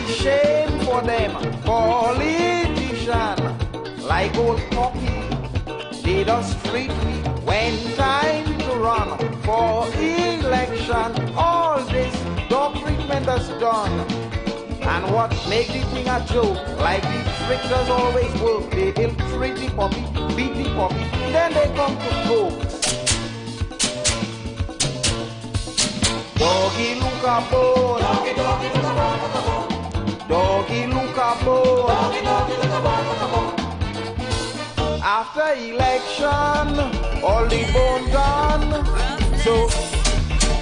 shame for them politicians like old Poppy. They just treat me when time to run for election. All this dog treatment is done. And what make the thing a joke, like the tricksters always work. They will treat the puppy, beat the puppy, then they come to folks. Doggy look a bone, doggy, doggy look a bone, look a bone. Doggy look a bone, doggy, doggy look a bone, look a bone. After election, all the bone done. So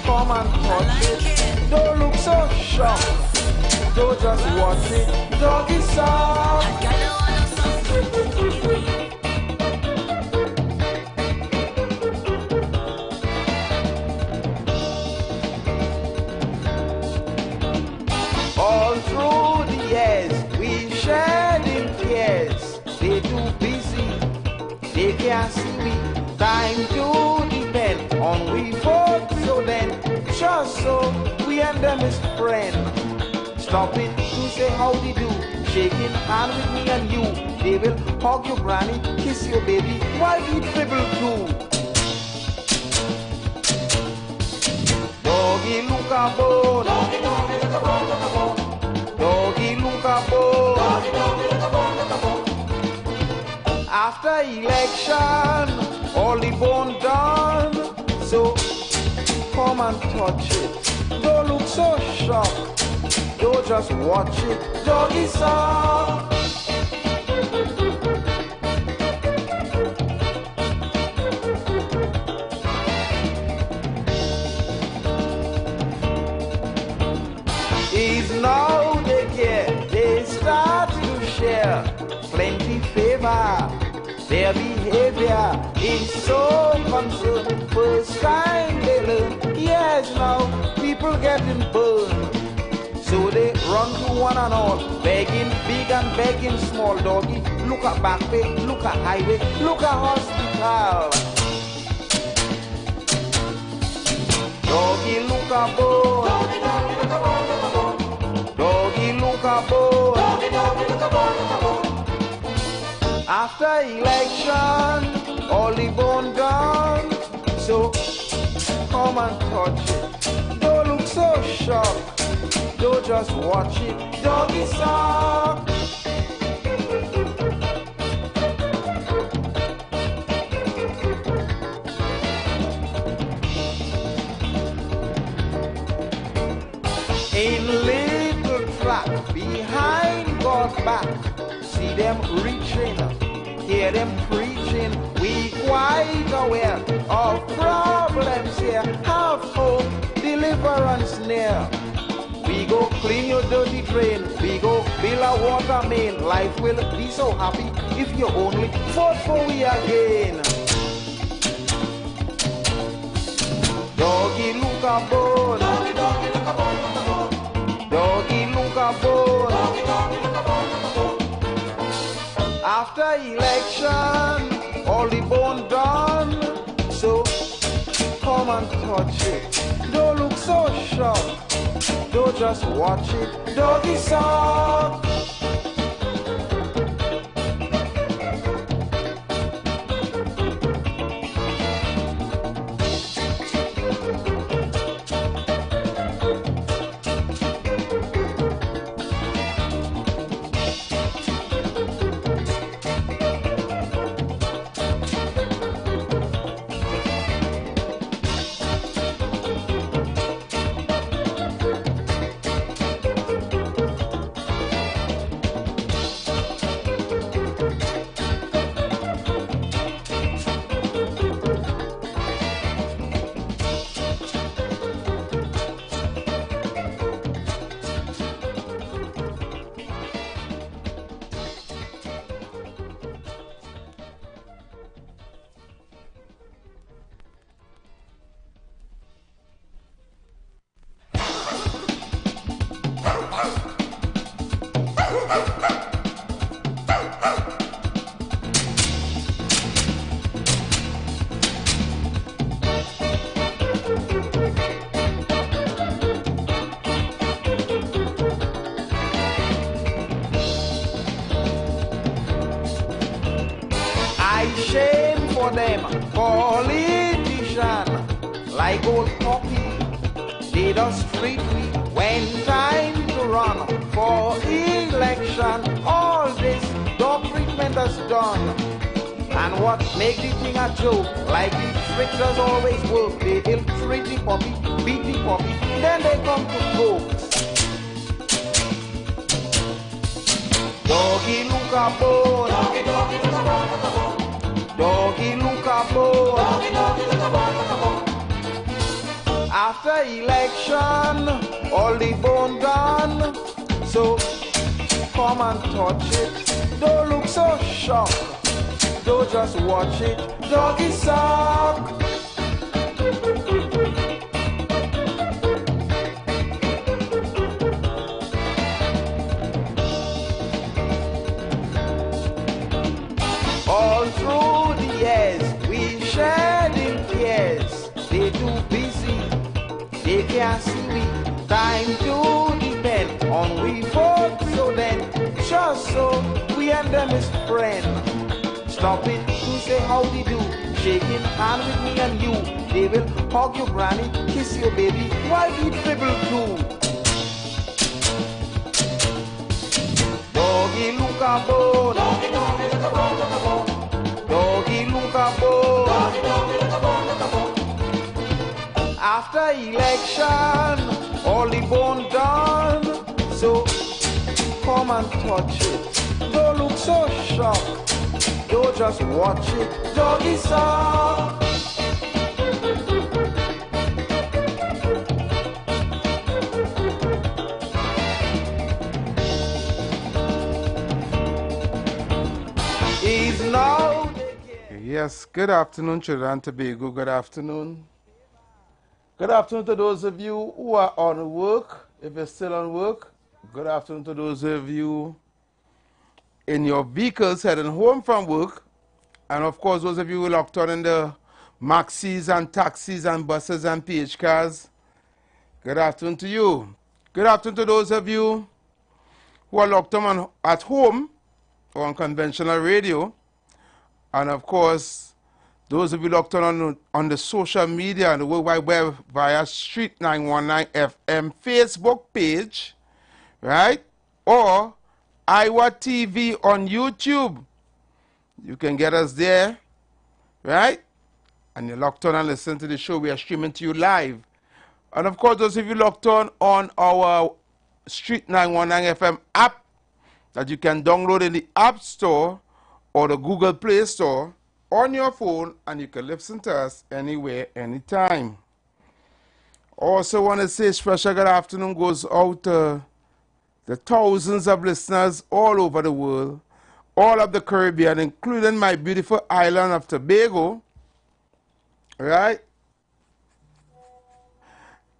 come and touch it. Don't look so shocked. Don't just watch it. Doggy song. All through the years, we shared in tears. They too busy, they can't see me. Time to depend on we folks. So then, just so we and them is friends. Stopping to say howdy do, shaking hand with me and you. They will hug your granny, kiss your baby, while we dribble too. Doggy look a bone, doggy, doggy look a bone, look a bone. Doggy look a bone, doggy, doggy look a bone, look a bone. After election, all the bone done. So come and touch it. Don't look so shocked. Don't just watch it. Doggy song. Is now they care. They start to share plenty favor. Their behavior is so concerned. First time they learn. Yes, now people getting burned. So they run to one and all, begging big and begging small. Doggy, look at back way, look at highway, look at hospital. Doggy, look at bone. Doggy, doggy, look at bone, look at bone. Doggy, look at bone. Doggy, doggy, look at bone, look at bone. After election, all the bone done. So come and touch it. Don't look so shocked. Don't just watch it. Doggy song. In little track behind God's back, see them reaching, hear them preaching. We quite aware of problems here. Have hope, deliverance near. We go clean your dirty drain. We go build a water main. Life will be so happy if you only vote for we again. Doggy look a bone. Doggy, doggy look a bone, look a bone. Doggy look a bone. Doggy, doggy look a bone, look a bone. After election, all the bone done. So come and touch it. Don't look so shocked. Don't just watch it. Doggy song. like old puppy. They just treat me when time to run for election. All this dog treatment is done. And what make the thing a joke, like the trick does always work. They ill treat the puppy, beat the puppy, then they come to coke. Doggy look a bone, doggy doggy look a bone, look a bone. Doggy look a bone, doggy doggy look a bone, look a bone. After election, all the bone gone. So come and touch it. Don't look so shocked. Don't just watch it. Doggy suck. All through the years, we shared in tears. They too busy, they can't see we. Time to depend on we folks. So then, just so we and them is friends. Stop it to say howdy do. Shaking hand with me and you. They will hug your granny, kiss your baby, while we dribble too. Doggy look a bone, doggy doggy look a bone, look a bone. Doggy look a bone, doggy doggy look a bone, look a bone. After election, all the bone done. So come and touch it. Don't look so shocked. Don't just watch it. Doggy suck. Yes, good afternoon, Trinidad and Tobago. Good afternoon. Good afternoon to those of you who are on work. If you're still on work, good afternoon to those of you in your vehicles heading home from work. And of course, those of you who are locked on in the maxis and taxis and buses and PH cars, good afternoon to you. Good afternoon to those of you who are locked on at home or on conventional radio. And of course, those of you locked on the social media and the World Wide Web via Street 919 FM Facebook page, right? Or IWER TV on YouTube. You can get us there, right? And you're locked on and listen to the show. We are streaming to you live. And of course, those of you locked on our Street 919 FM app that you can download in the App Store or the Google Play Store on your phone, and you can listen to us anywhere, anytime. Also want to say special good afternoon goes out to the thousands of listeners all over the world, all of the Caribbean, including my beautiful island of Tobago, right?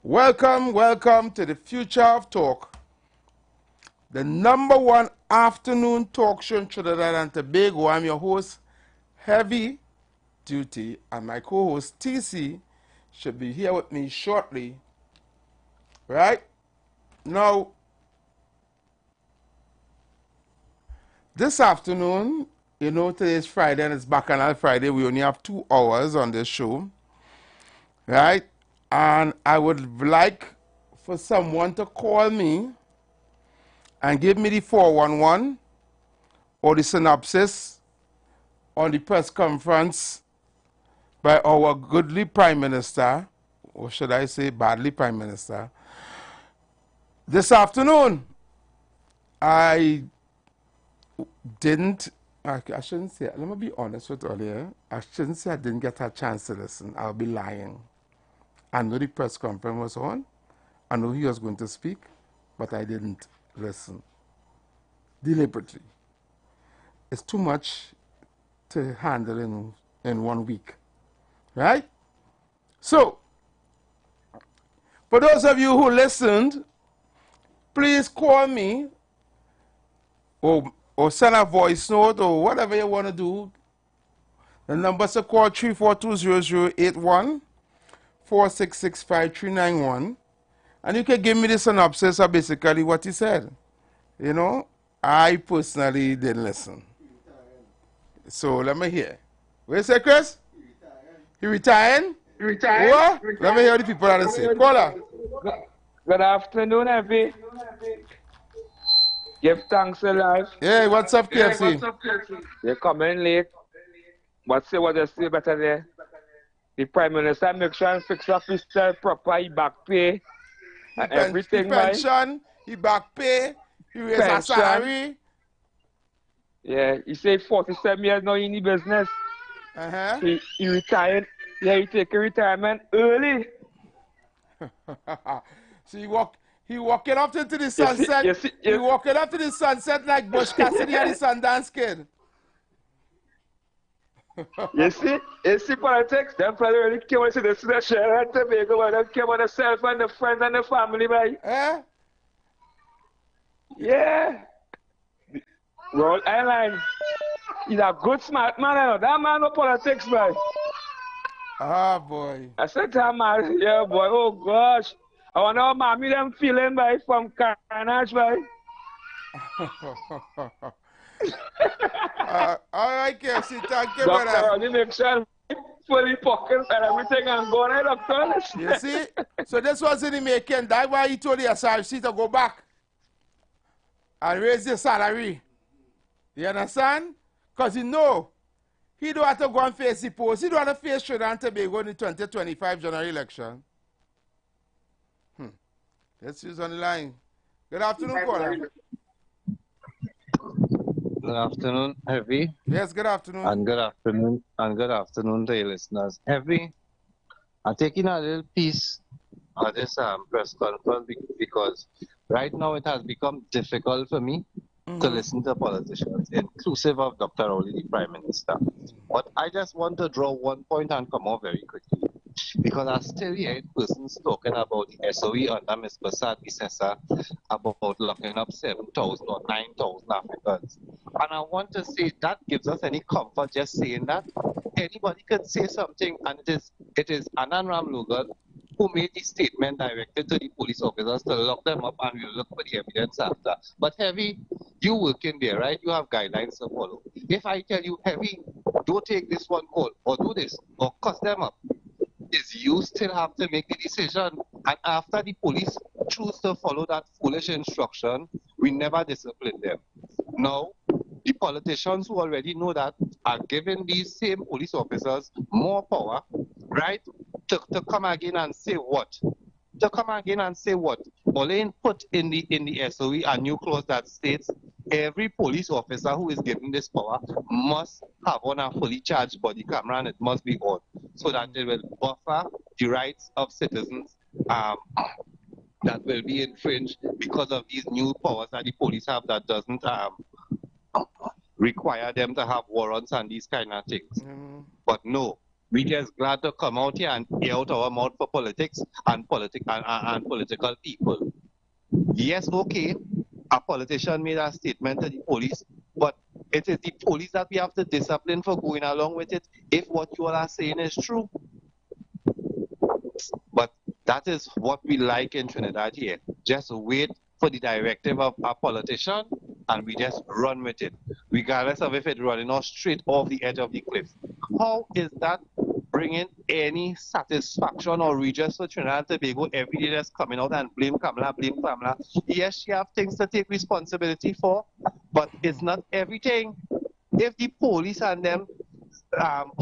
Welcome, welcome to the Future of Talk, the #1 afternoon talk show in Trinidad and Tobago. I'm your host, Heavy Duty, and my co-host, TC, should be here with me shortly, right? Now, this afternoon, you know, today is Friday and it's Bacchanal Friday. We only have 2 hours on this show, right? And I would like for someone to call me and give me the 411 or the synopsis on the press conference by our goodly Prime Minister, or should I say badly Prime Minister, this afternoon. I shouldn't say, let me be honest with all you. I shouldn't say I didn't get a chance to listen. I'll be lying. I know the press conference was on. I know he was going to speak, but I didn't listen deliberately. It's too much to handle in 1 week, right? So, for those of you who listened, please call me or send a voice note or whatever you want to do. The numbers to call 342-0081, 466-5391, and you can give me the synopsis of basically what he said. You know, I personally didn't listen. So let me hear. What you say, Chris? He retiring? Retired? What? Let me hear the people that say. Caller. Good afternoon, Heavy. Give thanks to life. Hey, what's up, KFC? You're coming late. But say what you say better there. The Prime Minister make sure and fix up his proper he back pay and He everything, man. pension, he back pay, he raise a Pension. salary. Yeah, he say 47 years now in the business. Uh-huh. He retired. Yeah, he take a retirement early. So he walking up into the sunset. He you walking up to the sunset like Bush Cassidy and the Sundance Kid. You see politics, them probably really care when they see the share and Tobago, and them care about themselves and the friends and the family, right? Eh? Yeah. World Airline. He's a good smart man, you know. That man no politics, man. Ah, boy. I said to him, man, yeah, boy, oh gosh. I wonder how mommy them feeling, boy, from carnage, boy. All right, KFC, thank you, Doctor, brother. only make sure fully pockets and everything and go on, doctor. You see? So this was in the making. That's why he told the SRC to go back and raise the salary. You understand? Because he know he don't have to go and face the post. He don't want to face Trinidad and Tobago in the 2025 general election. Let's use on the line. Good afternoon, caller. Good afternoon, Heavy. Yes, good afternoon. And good afternoon to your listeners. Heavy, I'm taking a little piece of this press conference because right now it has become difficult for me to listen to politicians, inclusive of Dr. Rowley, the Prime Minister. But I just want to draw one point and come out very quickly. Because I still hear persons talking about the SOE under Ms. Basad Isessa about locking up 7,000 or 9,000 Africans. And I want to say that gives us any comfort just saying that. Anybody can say something, and it is Anand Ram Logan who made the statement directed to the police officers to lock them up, and we'll look for the evidence after. But Heavy, you working there, right? You have guidelines to follow. If I tell you, Heavy, don't take this one call, or do this, or cuss them up, is you still have to make the decision. And after the police choose to follow that foolish instruction, we never discipline them. Now, the politicians who already know that are giving these same police officers more power, right, to come again and say what? To come again and say what? Pauline put in the SOE a new clause that states every police officer who is given this power must have on a fully charged body camera, and it must be on, so that it will buffer the rights of citizens that will be infringed because of these new powers that the police have that doesn't require them to have warrants and these kind of things. But no, we just glad to come out here and air out our mouth for politics and political people. Yes, okay, a politician made a statement to the police, but it is the police that we have to discipline for going along with it if what you all are saying is true. But that is what we like in Trinidad here. Just wait for the directive of a politician and we just run with it, regardless of if it's running us straight off the edge of the cliff. How is that bringing any satisfaction or redress for Trinidad and Tobago every day that's coming out and blame Kamala, blame Kamala? Yes, she have things to take responsibility for, but it's not everything. If the police and them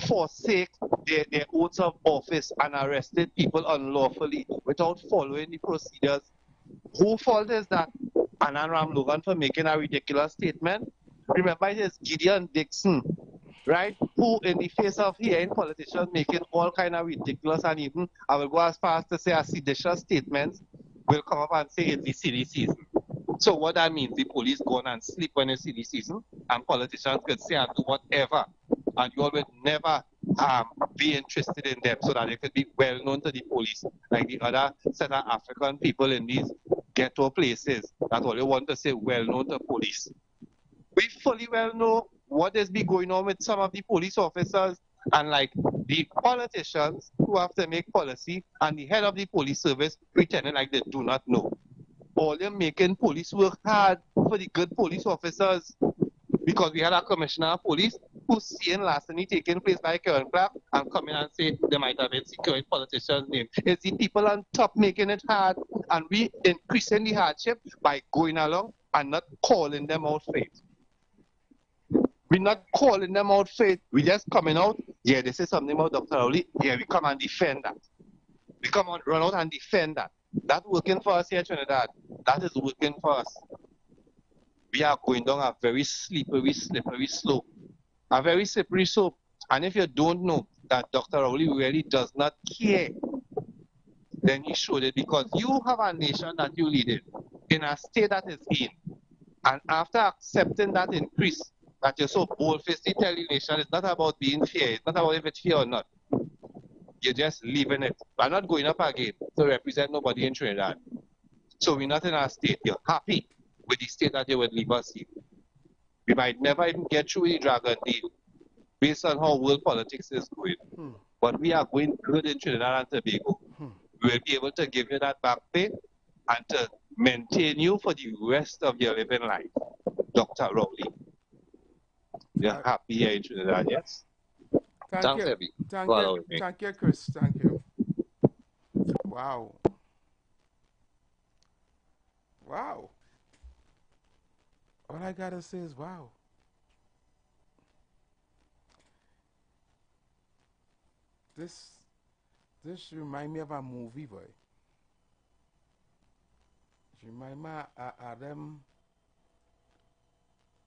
forsake their oaths of office and arrested people unlawfully without following the procedures, whose fault is that? Anand Ram Logan for making a ridiculous statement? Remember, it is Gideon Dixon, right, who in the face of hearing politicians making all kind of ridiculous and even, I will go as far as to say, seditious statements, will come up and say it's the silly season. So what that means, the police go on and sleep when it's silly season, and politicians could say and do whatever, and you all would never be interested in them so that they could be well known to the police, like the other set of African people in these ghetto places that only want to say well known to police. We fully well know what is going on with some of the police officers and like the politicians who have to make policy and the head of the police service pretending like they do not know. All they're making police work hard for the good police officers, because we had a commissioner of police who's seeing larceny taking place by Karen Clark and come in and say they might have been securing politicians' name. It's the people on top making it hard, and we increasing the hardship by going along and not calling them out for it. We're not calling them out for it. We're just coming out, yeah, they say something about Dr. Rowley, yeah, we come and defend that. We come on, run out and defend that. That's working for us here, Trinidad. That is working for us. We are going down a very slippery slope. A very slippery slope. And if you don't know that Dr. Rowley really does not care, then he showed it, because you have a nation that you lead in a state that is in. And after accepting that increase, that you're so bold-faced, tell the nation it's not about being fair. It's not about if it's fair or not. You're just leaving it. We're not going up again to represent nobody in Trinidad. So we're not in our state. You're happy with the state that you would leave us in. We might never even get through the Dragon deal based on how world politics is going. But we are going good in Trinidad and Tobago. We will be able to give you that back pay and to maintain you for the rest of your living life. Dr. Rowley. You're happy here in Trinidad, yes? Thank you, Chris. Thank you. Wow. Wow. All I gotta say is wow. This remind me of a movie, boy. It remind me of them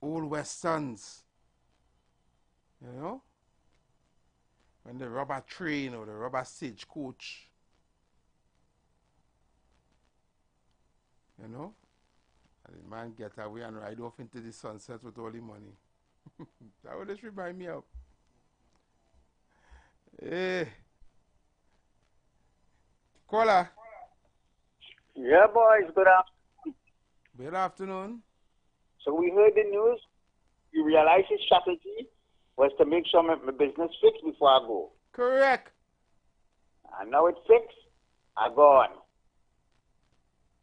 old westerns. You know? When the rubber train or the rubber stagecoach. You know? And the man get away and ride off into the sunset with all the money. That would just remind me of. Hey. Caller. Yeah, boys. Good afternoon. Good afternoon. So we heard the news. You realize his strategy was to make sure my business fixed before I go. Correct. And now it's fixed. I go on.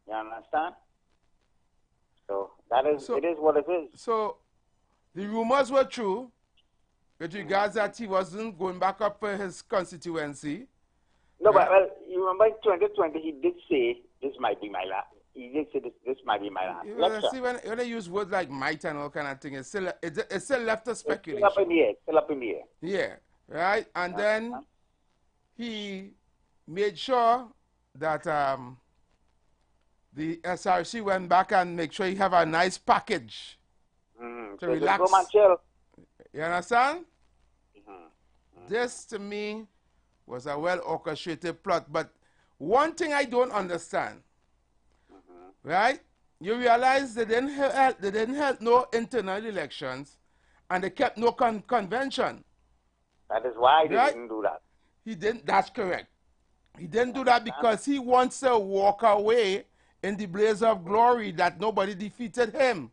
You understand? So that is, it is what it is. So the rumors were true with regards that he wasn't going back up for his constituency. No, but well, you remember in 2020 he did say this might be my last. He did say this might be my last lecture. See, when they use words like might and all kind of thing, it's still left a speculation. It's still up in the air. Yeah, right. And then he made sure that the SRC went back and make sure you have a nice package to so relax. Go and chill. You understand? This to me was a well orchestrated plot. But one thing I don't understand, right? You realize they didn't have no internal elections, and they kept no convention. That is why they didn't do that. He didn't. That's correct. He didn't do that because he wants to walk away in the blaze of glory that nobody defeated him.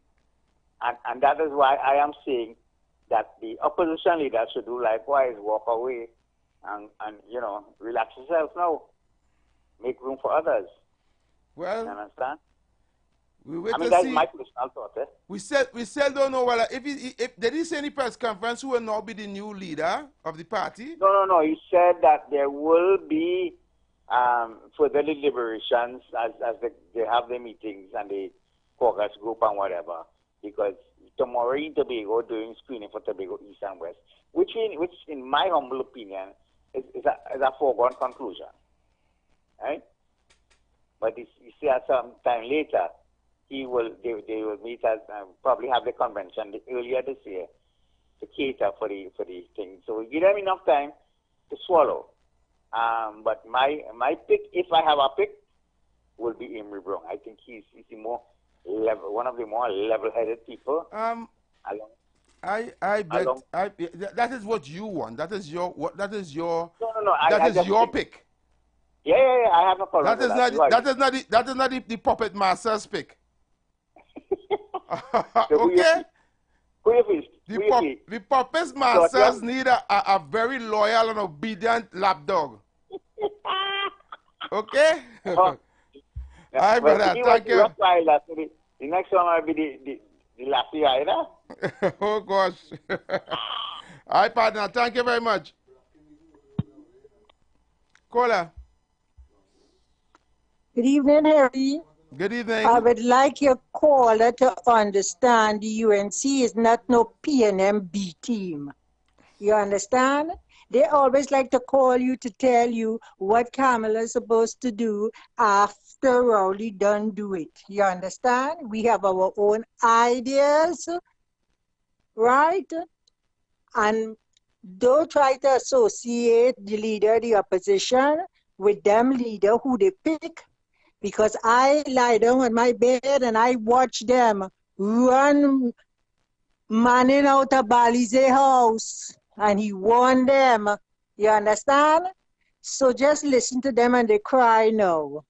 And that is why I am saying that the opposition leader should do likewise, walk away and you know, relax yourself now. Make room for others. Well, you understand? We wait that's see. my personal thought. Eh? We still don't know whether if did he say in the press conference who will now be the new leader of the party? No. He said that there will be further deliberations as they have their meetings and the caucus group and whatever. Because tomorrow in Tobago doing screening for Tobago East and West, which in my humble opinion is a foregone conclusion, right? But you see, at some time later, they will meet as probably have the convention earlier this year to cater for the thing. So we give them enough time to swallow. But my pick, if I have a pick, will be Emery Brown. I think he's the more one of the more level-headed people. I bet that is what you want. That is your pick. Yeah. I have no problem. That is not the puppet master's pick. Okay. The puppet masters need a very loyal and obedient lapdog. Okay. Hi, brother. Thank you. The next one will be the Lassie either. Oh gosh. All right, partner. Thank you very much. Caller. Good evening, Harry. Good evening. I would like your caller to understand the UNC is not no PNM B team. You understand? They always like to call you to tell you what Kamala is supposed to do after Rowley done do it. You understand? We have our own ideas, right? And don't try to associate the leader of the opposition with them leader who they pick, because I lie down on my bed and I watch them run manning out of Balize house and he won them. You understand? So just listen to them and they cry now.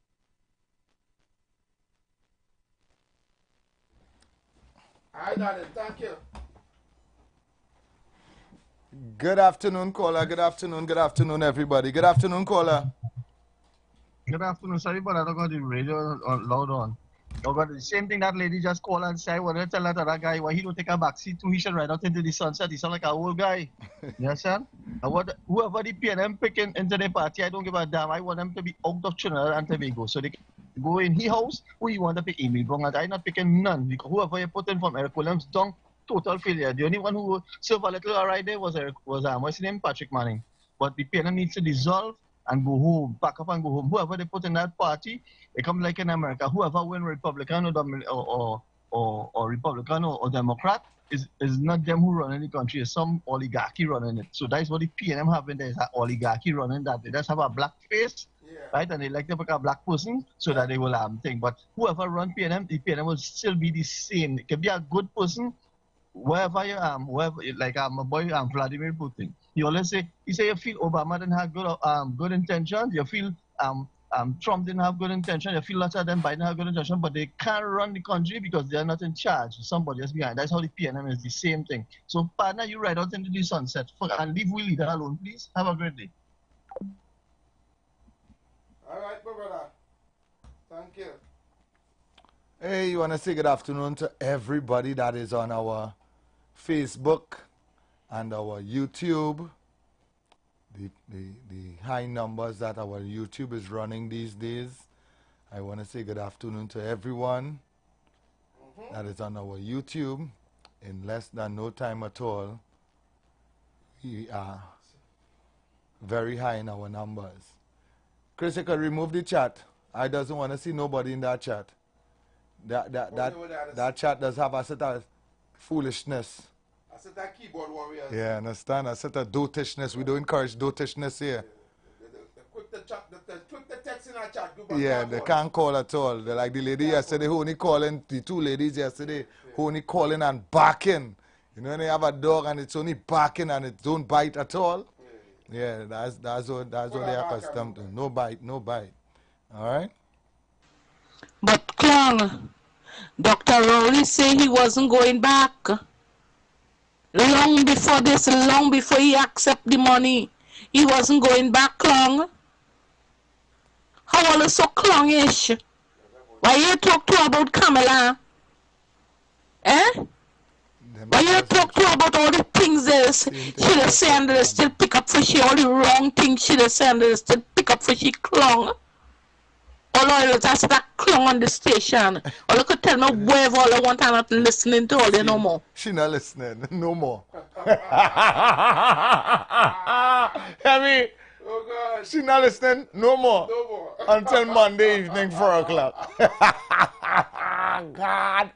I got it. Thank you. Good afternoon, caller. Good afternoon. Good afternoon, everybody. Good afternoon, caller. Good afternoon. Sorry, but I don't got the radio loud on. I got the same thing that lady just called and said. When I tell that other guy why he don't take a back seat too, he should ride out into the sunset. He sound like an old guy. You understand? Whoever the PNM picking into the party, I don't give a damn. I want them to be out of Trinidad and Tobago, so they can go in his house. Who you want to pick? Emil Brown? I'm not picking none, because whoever you put in from Eric Williams, done total failure. The only one who served a little alright there was what's his name, Patrick Manning. But the PNM needs to dissolve and go home, pack up and go home. Whoever they put in that party, it come like in America. Whoever win Republican or Republican or Democrat is not them who run the country. It's some oligarchy running it. So that's what the PNM having. There's an oligarchy running that. They just have a black face, right? And they like to pick a black person so that they will think. But whoever run PNM, the PNM will still be the same. It can be a good person, wherever you whoever, like my boy Vladimir Putin. He always say, you feel Obama didn't have good intentions. You feel Trump didn't have good intentions. You feel lots of them Biden have good intentions, but they can't run the country because they are not in charge. Somebody is behind. That's how the PNM is the same thing. So partner, you ride out into the sunset and leave we leader alone, please. Have a great day. All right, brother. Thank you. Hey, you want to say good afternoon to everybody that is on our Facebook and our YouTube. The high numbers that our YouTube is running these days. I want to say good afternoon to everyone that is on our YouTube. In less than no time at all, we are very high in our numbers. Chris, you can remove the chat. I doesn't want to see nobody in that chat. That chat does have a set of foolishness. I said that keyboard warriors. Yeah, understand? I said that dotishness. We don't encourage dotishness here. Quick the text in our chat. Yeah, they can't call at all. They're like the lady yesterday who only calling, the two ladies yesterday who only calling and barking. You know, they have a dog and it's only barking and it don't bite at all. Yeah, that's what they're accustomed to. No bite, no bite. All right? But Clong, Dr. Rowley said he wasn't going back. Long before this, long before he accept the money, he wasn't going back, Clong. How are you so Clongish? Why you talk to her about Kamala? Eh? Why you talk to her about all the things she'll say and they still pick up for she, all the wrong things she'll say and they still pick up for she, Clong? All I that's that Clong on the station. All you could tell me wherever all I want, I'm not listening to all they no more. She not listening, no more. I mean, oh God. she not listening, no more. No more. Until Monday evening, 4 o'clock. God,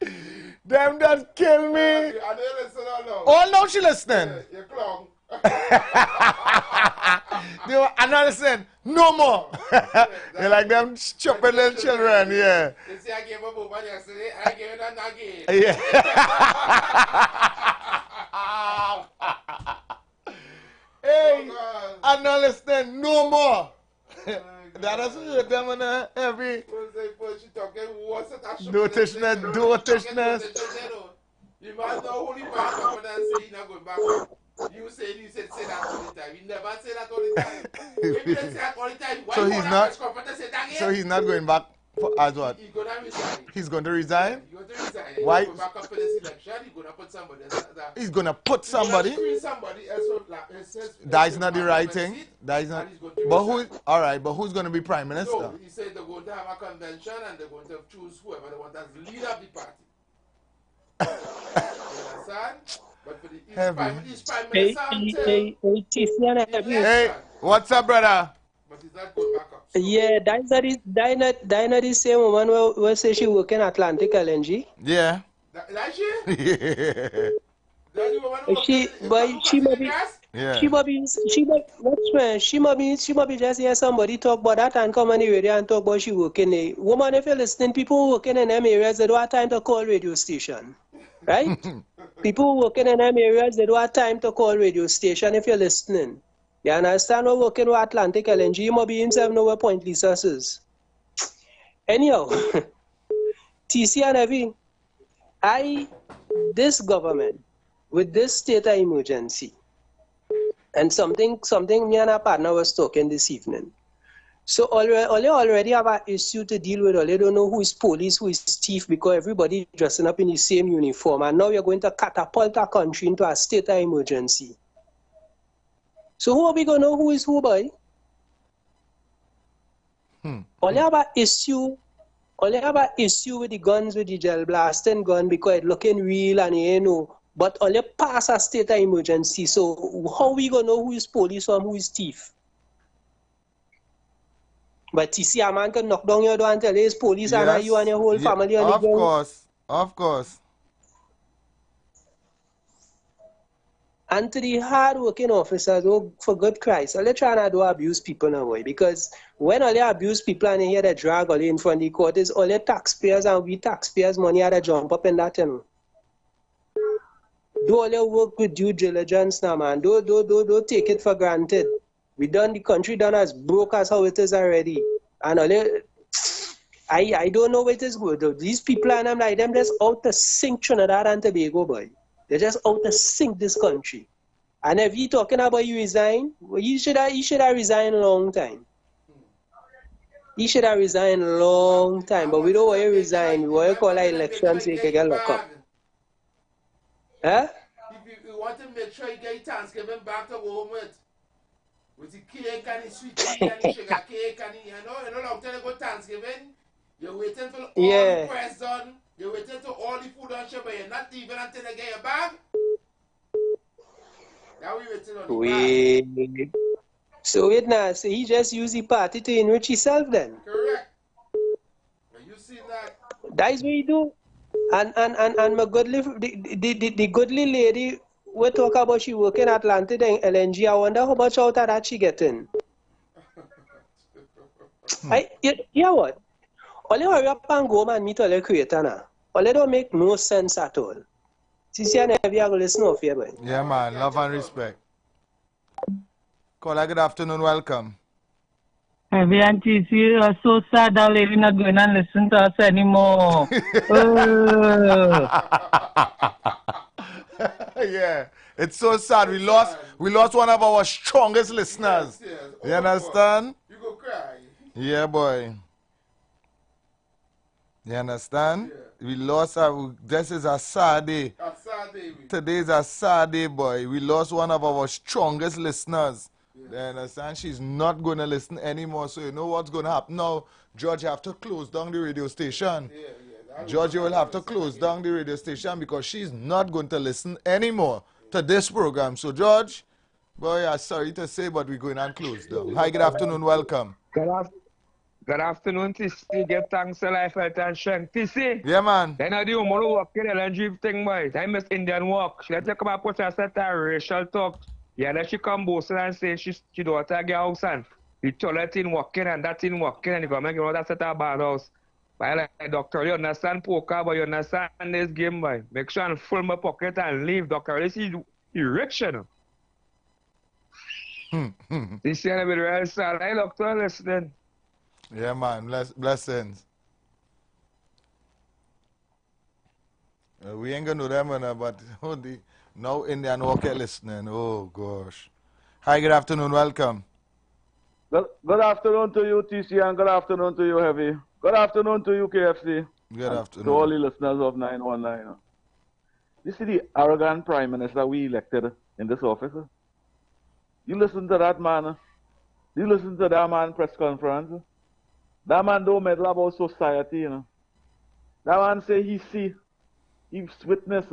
them that kill me. I didn't listen all now. Oh, no, she listening. Yeah, you're Clong. I'm not listening, no more. They're like them stupid little children, yeah. They say I gave a woman yesterday, I gave it an again. Yeah. Hey, I'm not listening no more. That is what them on every dotishness. You must know who the back up and say you're not going back. You said say that all the time. You never say that all the time. If you say that all the time, why So he's not going back as what? He's going to resign. He's going to resign? He's going to resign. Why? Back up for this election, he's gonna put somebody else. He's gonna put somebody. Somebody else for That is not the right thing. That is not. But who? All right. But who's gonna be prime minister? No, he said they're going to have a convention and they're going to choose whoever they want as leader of the party. You understand? But for the East Prime Minister, hey, what's up, brother? but he's not going back up. So, Yeah, that's not the same woman who say she work in Atlantic LNG. Yeah. That she? Yeah. That the woman who She might be. Yeah. She might be just hear somebody talk about that and come on the radio and talk about she working there. Woman, if you're listening, people working in them areas, they don't have time to call radio station. Right? People working in them areas, they don't have time to call radio station if you're listening. You understand? We're working with Atlantic LNG, you might be himself know where Point Lisa is. Anyhow, TC and Evie, this government, with this state of emergency, and something me and our partner was talking this evening. So already have an issue to deal with. They don't know who is police, who is thief, because everybody dressing up in the same uniform. And now you're going to catapult our country into a state of emergency. So who are we going to know who is who, boy? Only have an issue with the guns, with the gel blasting gun, because it's looking real and you know. But only pass a state of emergency. So how we gonna know who is police from who is thief? But TC, a man can knock down your door and tell you it's police and you and your whole family on the ground. Of course. And to the hard-working officers, oh, for good Christ, all they trying to do abuse people now, boy. Because when all they abuse people and they hear they drag all in front of the court, is all the taxpayers and we taxpayers money had to jump up in that, you know. Do all your work with due diligence now, man. Don't take it for granted. The country done as broke as how it is already. And all I don't know what is good. These people and I'm like them just out to sink Trinidad and Tobago, boy. They're just out to sink this country. And if you talking about you resign, well, you should have resigned a long time. He should have resigned a long time, but we don't want to resign. We want to call our elections so he can get locked up. Huh? If you want to make sure you get Thanksgiving back to home with the cake and the sweet tea and the sugar cake and the, you know long time ago Thanksgiving, you're waiting till all the press done, you're waiting till all the food on show, but you're not even until they get your bag. Now we waiting on the bag. So wait now, so he just used the party to enrich himself then? Correct. You see that? That is what he do. And my goodly, the goodly lady we talk about she working at Atlantic and LNG. I wonder how much out of that she getting. You know what? All you hurry up and go and meet all the creator now. All they don't make no sense at all. See, I never go listen off here, boy. Yeah, man. Love and respect. Caller, good afternoon. Welcome. Heavy and TC, you are so sad that lady not going and listen to us anymore. Yeah, it's so sad. We lost one of our strongest listeners. Yes. You understand? You go cry. Yeah, boy. You understand? Yeah. We lost this is a sad day. A sad day. Today is a sad day, boy. We lost one of our strongest listeners. You understand? She's not going to listen anymore. So you know what's going to happen now? George, you have to close down the radio station. George, you will have to close down the radio station because she's not going to listen anymore to this program. So, George, boy, I'm sorry to say, but we're going to close down. Hi, good afternoon. Welcome. Good afternoon, TC. Give thanks to life, health, and strength. TC? Yeah, man. Then I do more work in the LNG thing, boy. I miss Indian work. She let you come and put her set a racial talk. Yeah, then she come boasting and say she don't want to get house and the toilet in working and that in working and the government give her that set a bad house. But like, doctor, you understand poker, but you understand this game, boy. Make sure and fill my pocket and leave, doctor. You see, you're rich, you know. This year will be real sad. Hey, doctor, listening. Yeah, man. Blessings. We ain't going to do them, but now Indian walker listening. Oh, gosh. Hi, good afternoon. Welcome. Good afternoon to you, TC, and good afternoon to you, Heavy. Good afternoon to you, KFC. Good and afternoon. to all the listeners of 919. You see the arrogant Prime Minister we elected in this office? You listen to that man. You listen to that man press conference. That man don't meddle about society, you know. That man say he's witness.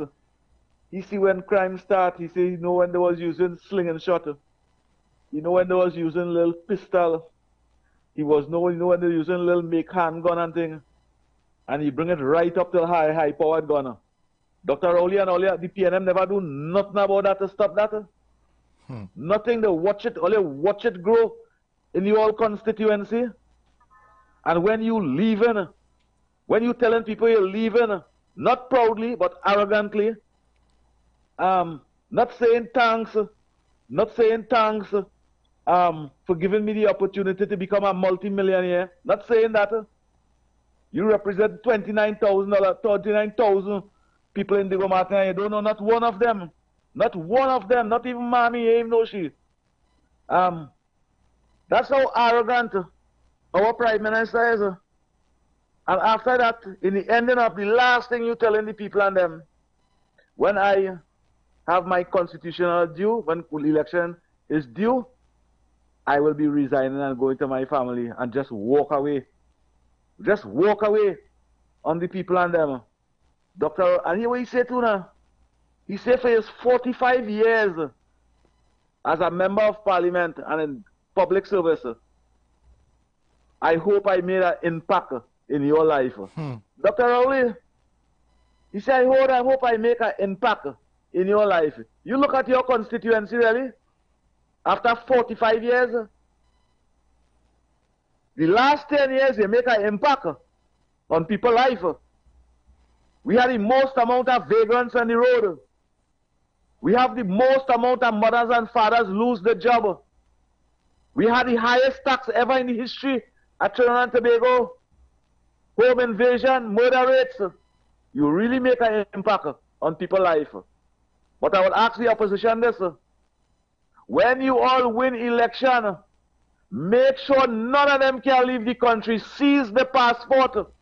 He see when crime start. He say he know when they was using sling and shot. He know when they was using little pistol. He know when they were using little make handgun and thing. And he bring it right up to high powered gun. Dr. Rowley and all the PNM never do nothing about that to stop that. Nothing. They watch it, only watch it grow in the whole constituency. And when you leaving, when you telling people you're leaving, not proudly but arrogantly, not saying thanks for giving me the opportunity to become a multi-millionaire, not saying that. You represent 39,000 people in Diego Martin, and you don't know not one of them, not even mommy, ain't no she. That's how arrogant our Prime Minister is. And after that, in the ending of the last thing you telling the people and them, when I have my constitutional due, when election is due, I will be resigning and going to my family and just walk away. Just walk away on the people and them. Doctor, and here what he said to now? He said for his 45 years as a member of parliament and in public service, I hope I made an impact in your life. Dr. Rowley, he said, I hope I make an impact in your life. You look at your constituency, really, after 45 years, the last 10 years, you make an impact on people's life. We have the most amount of vagrants on the road. We have the most amount of mothers and fathers lose their job. We had the highest tax ever in the history at Trinidad and Tobago. Home invasion, murder rates. You really make an impact on people's life. But I would ask the opposition this. When you all win election, make sure none of them can leave the country. Seize the passport.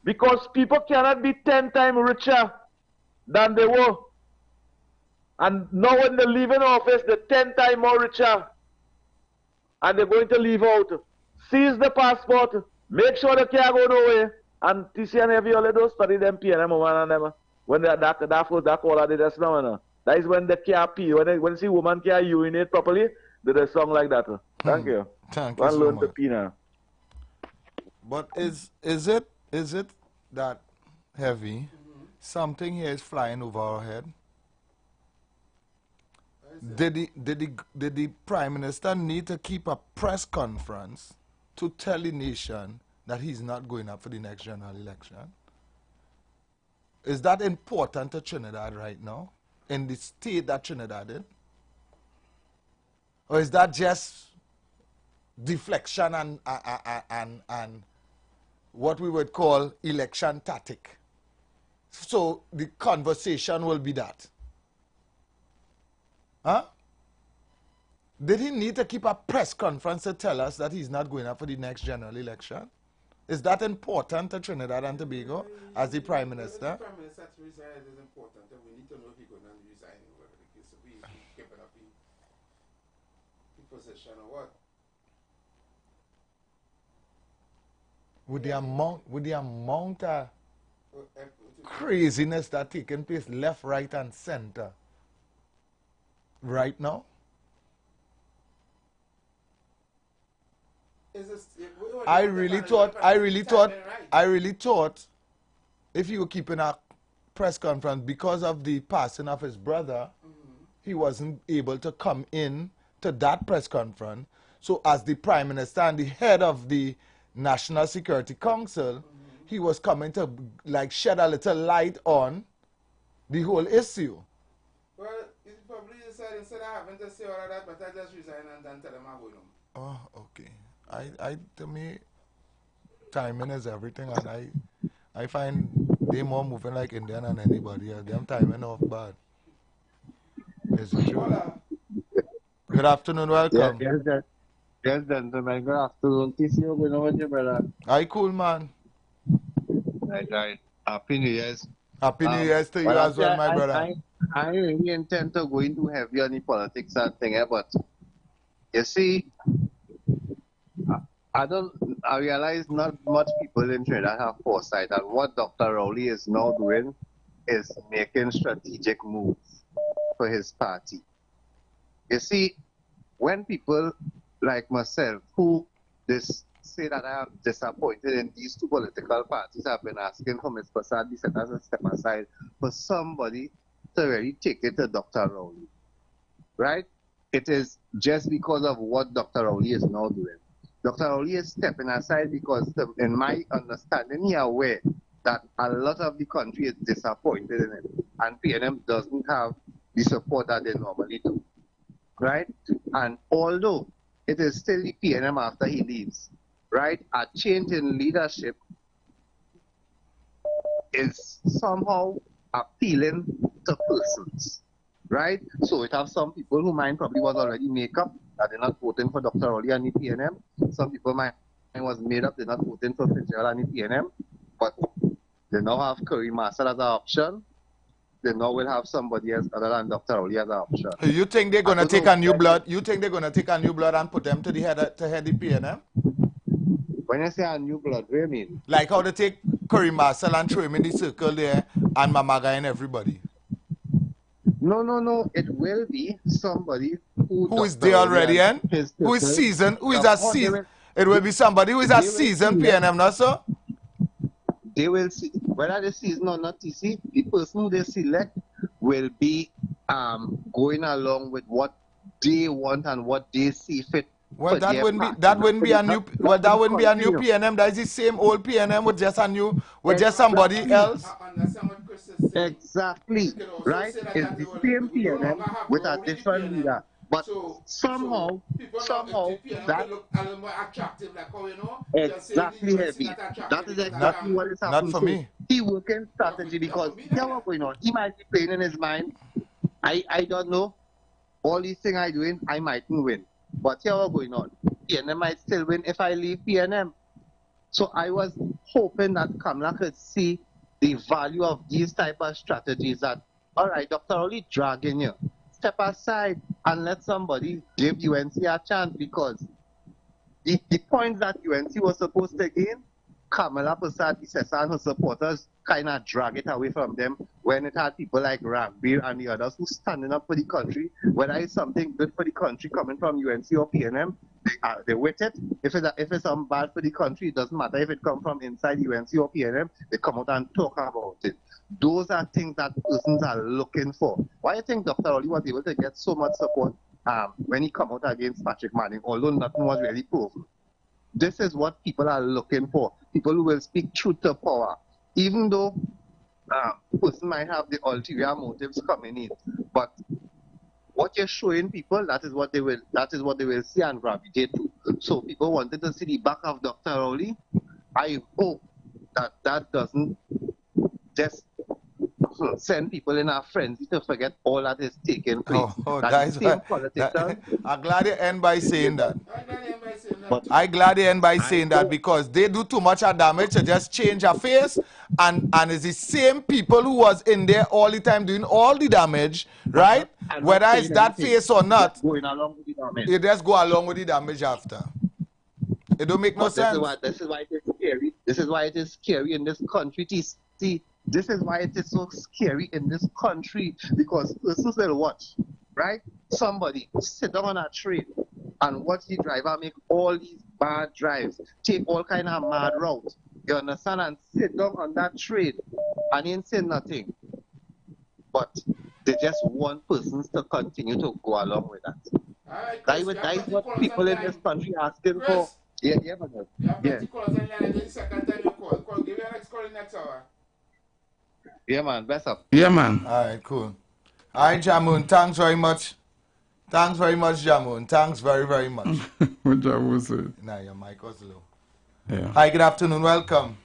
Because people cannot be 10 times richer than they were. And now when they leave in office, they're 10 times more richer. And they're going to leave out. Seize the passport. Make sure they can't go nowhere. And TC and every other don't study them PNM woman and them. When that call they just now. That is when they can't pee. When you see woman can't urinate properly, they do a song like that. Thank you. Thank you so learn much. to pee now. But is it that heavy? Something here is flying over our head. Did the Prime Minister need to keep a press conference to tell the nation that he's not going up for the next general election? Is that important to Trinidad right now, in the state that Trinidad in? Or is that just deflection and what we would call election tactic? So the conversation will be that. Huh? Did he need to keep a press conference to tell us that he's not going up for the next general election? Is that important to Trinidad and Tobago as the Prime Minister? The Prime Minister to resign is important. We need to know if he's going to resign or whatever the case will be. If he's keeping up the position or what. With the amount of craziness that taking place left, right, and center right now. I really thought if he were keeping a press conference because of the passing of his brother, he wasn't able to come in to that press conference. So as the Prime Minister and the head of the National Security Council, he was coming to like shed a little light on the whole issue. Well, he probably decided instead of having to say all of that, but I just resign and then tell him I'm going home. Oh, okay. To me, timing is everything, and I find they more moving like Indian than anybody else. Them timing off bad. Is it true? Good afternoon, welcome. Yes, gentlemen. Good afternoon. TC, you know what, brother? Hi, cool man. Right. Happy New Year's. Happy New Year's to you Well, as well, my brother. I really intend to go into heavy on the politics and thing, but you see, I realize not much people in Trinidad have foresight, and what Dr. Rowley is now doing is making strategic moves for his party. You see, when people like myself, who say that I am disappointed in these two political parties, have been asking for Ms. Prasad to set us a step aside for somebody to really take it to Dr. Rowley, right? It is just because of what Dr. Rowley is now doing. Dr. Rowley is stepping aside because, in my understanding, he is aware that a lot of the country is disappointed in it, and PNM doesn't have the support that they normally do, right? And although it is still the PNM after he leaves, right, a change in leadership is somehow appealing to persons, right? So it have some people who mind probably was already make up that they're not voting for Dr. Rowley and the PNM. Some people mind was made up, they're not voting for Fitzgerald and the PNM, but they now have Curry Marcel as an option. They now will have somebody else other than Dr. Rowley as an option. You think they're gonna take a new blood? You think they're gonna take a new blood and put them to the head the PNM? When you say a new blood, what do you mean? Like how they take Curry Marcel and throw him in the circle there, and Mamaga and everybody. No. It will be somebody who is there already, and who is seasoned, who is a seasoned. It will be somebody who is a seasoned PNM, not so? They will see whether they season or not. You see, the person who they select will be going along with what they want and what they see fit. Well, that wouldn't be a new PNM. That is the same old PNM with just a new, with just somebody else. Exactly, right? It's the same PNM with a different leader. But somehow that exactly heavy. That is exactly what is happening. Not for me. He working strategy because here's what's going on. He might be playing in his mind. I don't know. All these things I doing, I mightn't win. But here's what's going on. PNM might still win if I leave PNM. So I was hoping that Kamala could see the value of these type of strategies that, all right, Dr. Rowley dragging you. Step aside and let somebody give UNC a chance, because the points that UNC was supposed to gain, Kamala Prasad and her supporters kind of drag it away from them when it had people like Ranbir and the others who standing up for the country. Whether it's something good for the country coming from UNC or PNM, they with it. If it's something bad for the country, it doesn't matter if it comes from inside UNC or PNM, they come out and talk about it. Those are things that persons are looking for. Why do you think Dr. Rowley was able to get so much support when he come out against Patrick Manning, although nothing was really proven? This is what people are looking for. People who will speak truth to power. Even though person might have the ulterior motives coming in. But what you're showing people, that is what they will see and gravitate to. So people wanted to see the back of Dr. Rowley. I hope that doesn't just send people in our frenzy to forget all that is taking place. I'm glad you end by saying that. I'm glad you end by saying that, because they do too much damage to just change a face, and it's the same people who was in there all the time doing all the damage, right? Whether it's that face or not, you just go along with the damage after. It don't make no sense. This is why it is scary. This is why it is scary in this country. See, this is why it is so scary in this country, because persons will watch, right? Somebody sit down on a train and watch the driver make all these bad drives, take all kind of mad routes, you understand, and sit down on that train and ain't say nothing. But they just want persons to continue to go along with that. Right, that is what people in this country are asking for. Yeah. Give your next call in next hour. Yeah, man. Best up. Yeah, man. All right, cool. All right, Jamun. Thanks very much. Thanks very much, Jamun. Thanks very, very much. What Jamun said? Nah, your mic was low. Yeah. Hi, good afternoon. Welcome.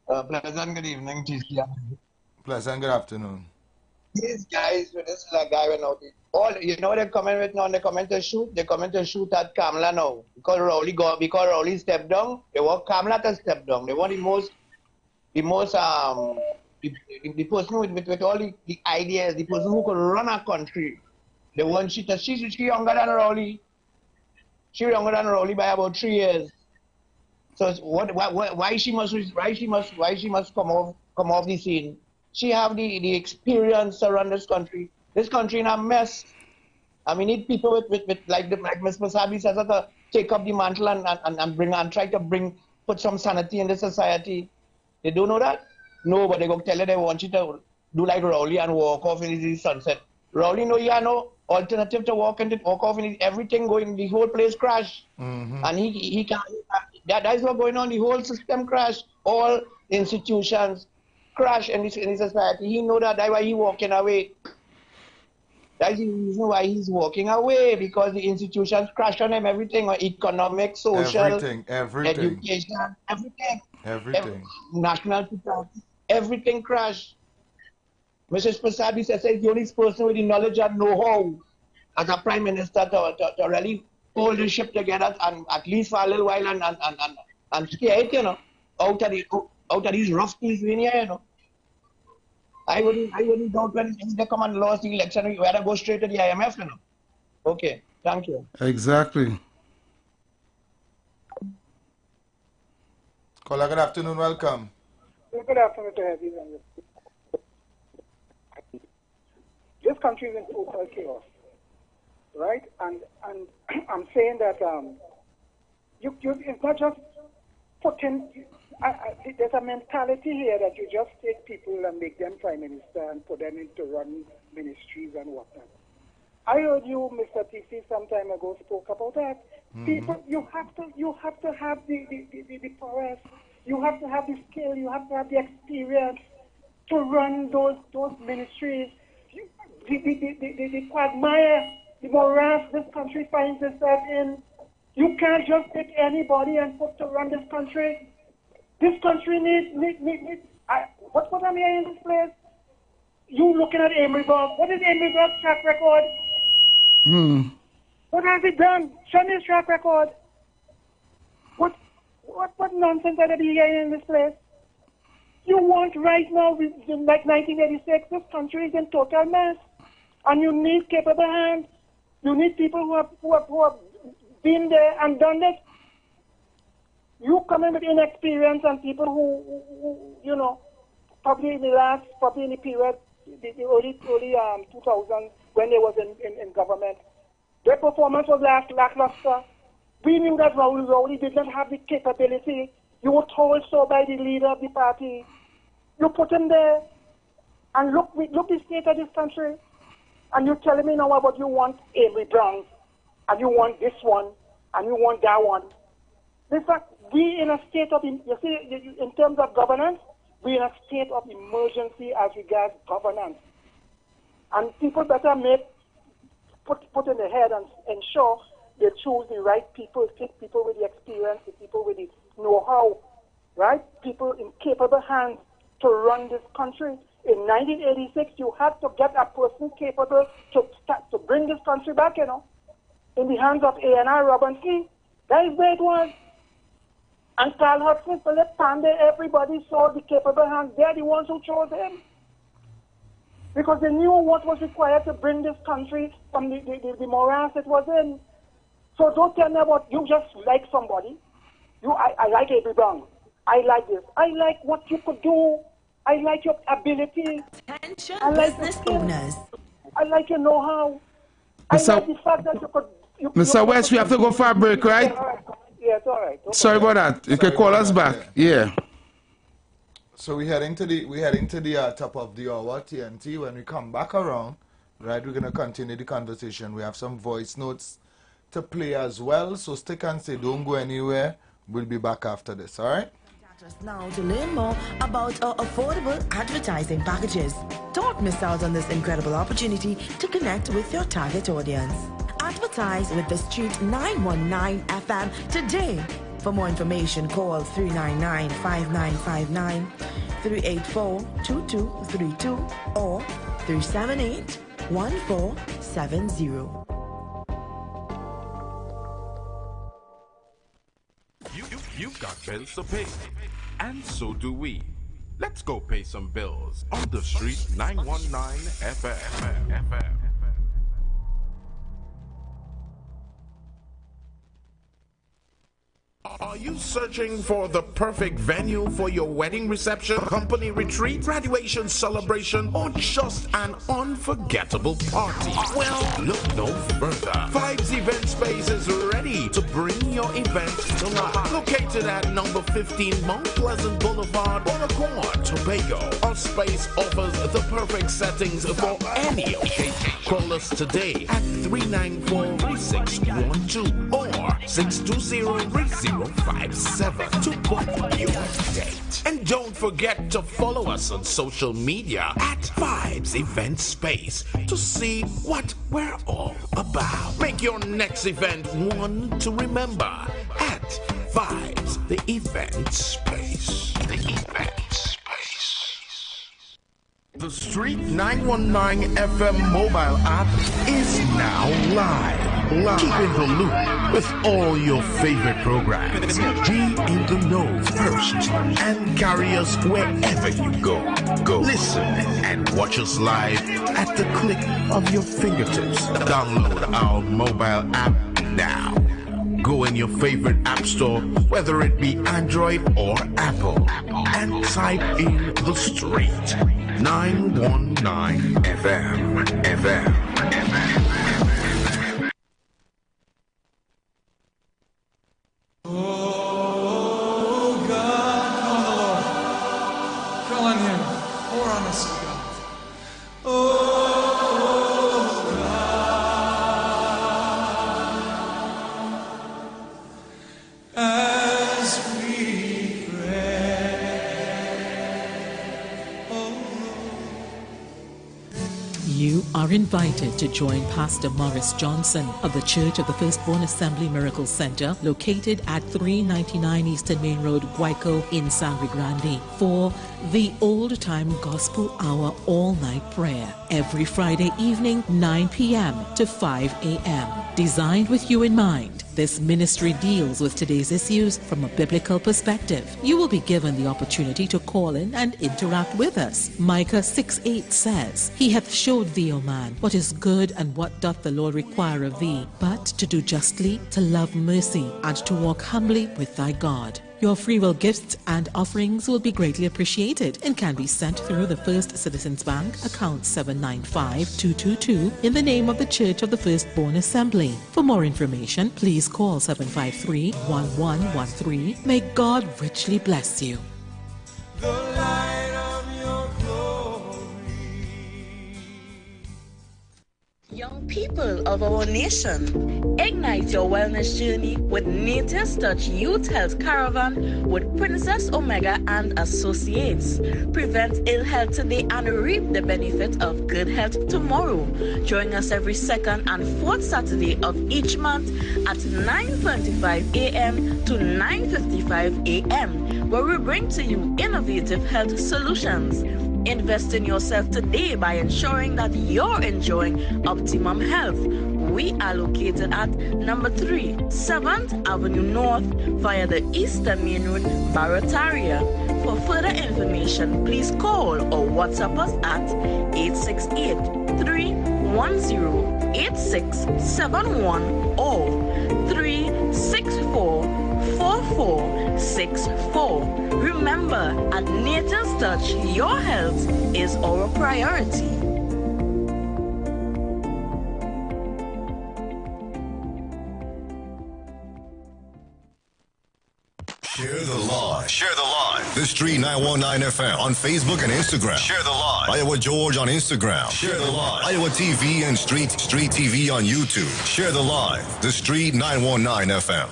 Pleasant good evening, TC. Pleasant good afternoon. These guys, this is a guy went out. You know what they're coming with now? They're coming to shoot. They're coming to shoot at Kamala now. Because Rowley stepped down. They want Kamala to step down. They want the most the person with all the ideas, the person who could run a country, the one she younger than Rowley. She younger than Rowley by about 3 years. So why she must come off the scene? She have the experience to run this country. This country in a mess. And we need people with like Ms. Masabi says, to take up the mantle and try to put some sanity in the society. They don't know that? No, but they go tell you they want you to do like Rowley and walk off in the sunset. Rowley, no, you have no alternative to walk off in everything going, the whole place crash. And he can't, that is what going on, the whole system crash. All institutions crash in this society. He know that, that's why he walking away. That's the reason why he's walking away, because the institutions crash on him, everything, economic, social, everything. education, everything. National security, everything crash. Mrs. Pasabi says he's the only person with the knowledge and know-how as a prime minister to really hold the ship together and at least for a little while and scare it, you know, out of these rough things in here, you know. I wouldn't doubt when they come and lose the election, we had to go straight to the IMF, you know. Okay, thank you. Exactly. Caller, good afternoon, welcome. Good afternoon to everyone. This country is in total chaos, right? And I'm saying that it's not just putting. There's a mentality here that you just take people and make them prime minister and put them into run ministries and whatnot. I heard you, Mr. TC, some time ago spoke about that. People, you have to have the prowess, you have to have the skill, you have to have the experience to run those ministries. The quagmire, the morass this country finds itself in. You can't just pick anybody and put to run this country. This country needs what I'm hearing in this place? You looking at Amory Burke. What is Amory Burke's track record? What has he done? Show me his track record. What nonsense are they hearing in this place? You want right now, like 1986, this country is in total mess. And you need capable hands. You need people who have been there and done it. You come in with inexperience and people who you know, probably in the period, the early 2000s when they was in government, their performance was lackluster. We knew that Rowley did not have the capability. You were told so by the leader of the party. You put him there, and look the state of this country, and you're telling me now about you want Avery Brown, and you want this one, and you want that one. In fact, we in a state of, you see, in terms of governance, we're in a state of emergency as regards governance. And people better put in their head and ensure they choose the right people, take people with the experience, the people with the know-how, right? People in capable hands to run this country. In 1986, you had to get a person capable to bring this country back, you know, in the hands of A&R Robinson. That is where it was. And Carl Hudson, Philip Pandey, everybody saw the capable hands. They're the ones who chose him. Because they knew what was required to bring this country from the morass it was in. So don't tell me about you just like somebody. I like Avery Brown. I like this. I like what you could do. I like your ability. Attention, I like business owners. I like your know-how. I like the fact that you could... Mr. West, we have to go for a break, right? Yeah, it's all right. Sorry about that. You can call us back. Yeah. So we're heading to the top of the hour, TNT. When we come back around, right, we're going to continue the conversation. We have some voice notes to play as well. So stick and stay. Don't go anywhere. We'll be back after this, all right? Contact us now to learn more about our affordable advertising packages. Don't miss out on this incredible opportunity to connect with your target audience. Advertise with The Street 919 FM today. For more information, call 399-5959, 384-2232, or 378-1470. You've got bills to pay, and so do we. Let's go pay some bills on the street 919 FM. Are you searching for the perfect venue for your wedding reception, company retreat, graduation celebration, or just an unforgettable party? Well, look no further. Vibes Event Space is ready to bring your event to life. Located at number 15 Mount Pleasant Boulevard, Onacorn, Tobago. Our space offers the perfect settings for any occasion. Call us today at 394-3612 or 620-3057 to book your date. And don't forget to follow us on social media at Vibes Event Space to see what we're all about. Make your next event one to remember at Vibes the Event Space. The Event Space. The Street 919 FM mobile app is now live. Keep in the loop with all your favorite programs. Be in the know first and carry us wherever you go. Listen and watch us live at the click of your fingertips. Download our mobile app now. Go in your favorite app store, whether it be Android or Apple, and type in The Street 919 FM. Oh God, call on Him. Pour on us, God. Oh God, as we pray. Oh. You are invited to join Pastor Morris Johnson of the Church of the Firstborn Assembly Miracle Center, located at 399 Eastern Main Road, Guayco in Sangre Grande, for the Old Time Gospel Hour all-night prayer every Friday evening, 9 p.m. to 5 a.m. Designed with you in mind, this ministry deals with today's issues from a biblical perspective. You will be given the opportunity to call in and interact with us. Micah 6:8 says, He hath showed thee, O man, what is good and what doth the Lord require of thee, but to do justly, to love mercy, and to walk humbly with thy God. Your free will gifts and offerings will be greatly appreciated and can be sent through the First Citizens Bank, account 795-222, in the name of the Church of the Firstborn Assembly. For more information, please call 753-1113. May God richly bless you. The light of your glory. Young people of our nation, ignite your wellness journey with Nature's Touch Youth Health Caravan with Princess Omega and Associates. Prevent ill health today and reap the benefit of good health tomorrow. Join us every second and fourth Saturday of each month at 9:25 a.m. to 9:55 a.m., where we bring to you innovative health solutions. Invest in yourself today by ensuring that you're enjoying optimum health. We are located at number 3, 7th Avenue North via the Eastern Main Road, Barataria. For further information, please call or WhatsApp us at 868-310-8671 or 364-4464. Remember, at Nature's Touch, your health is our priority. Share the live. Share the live. The Street 919 FM on Facebook and Instagram. Share the live. Iowa George on Instagram. Share the live. Iowa TV and Street TV on YouTube. Share the live. The Street 919 FM.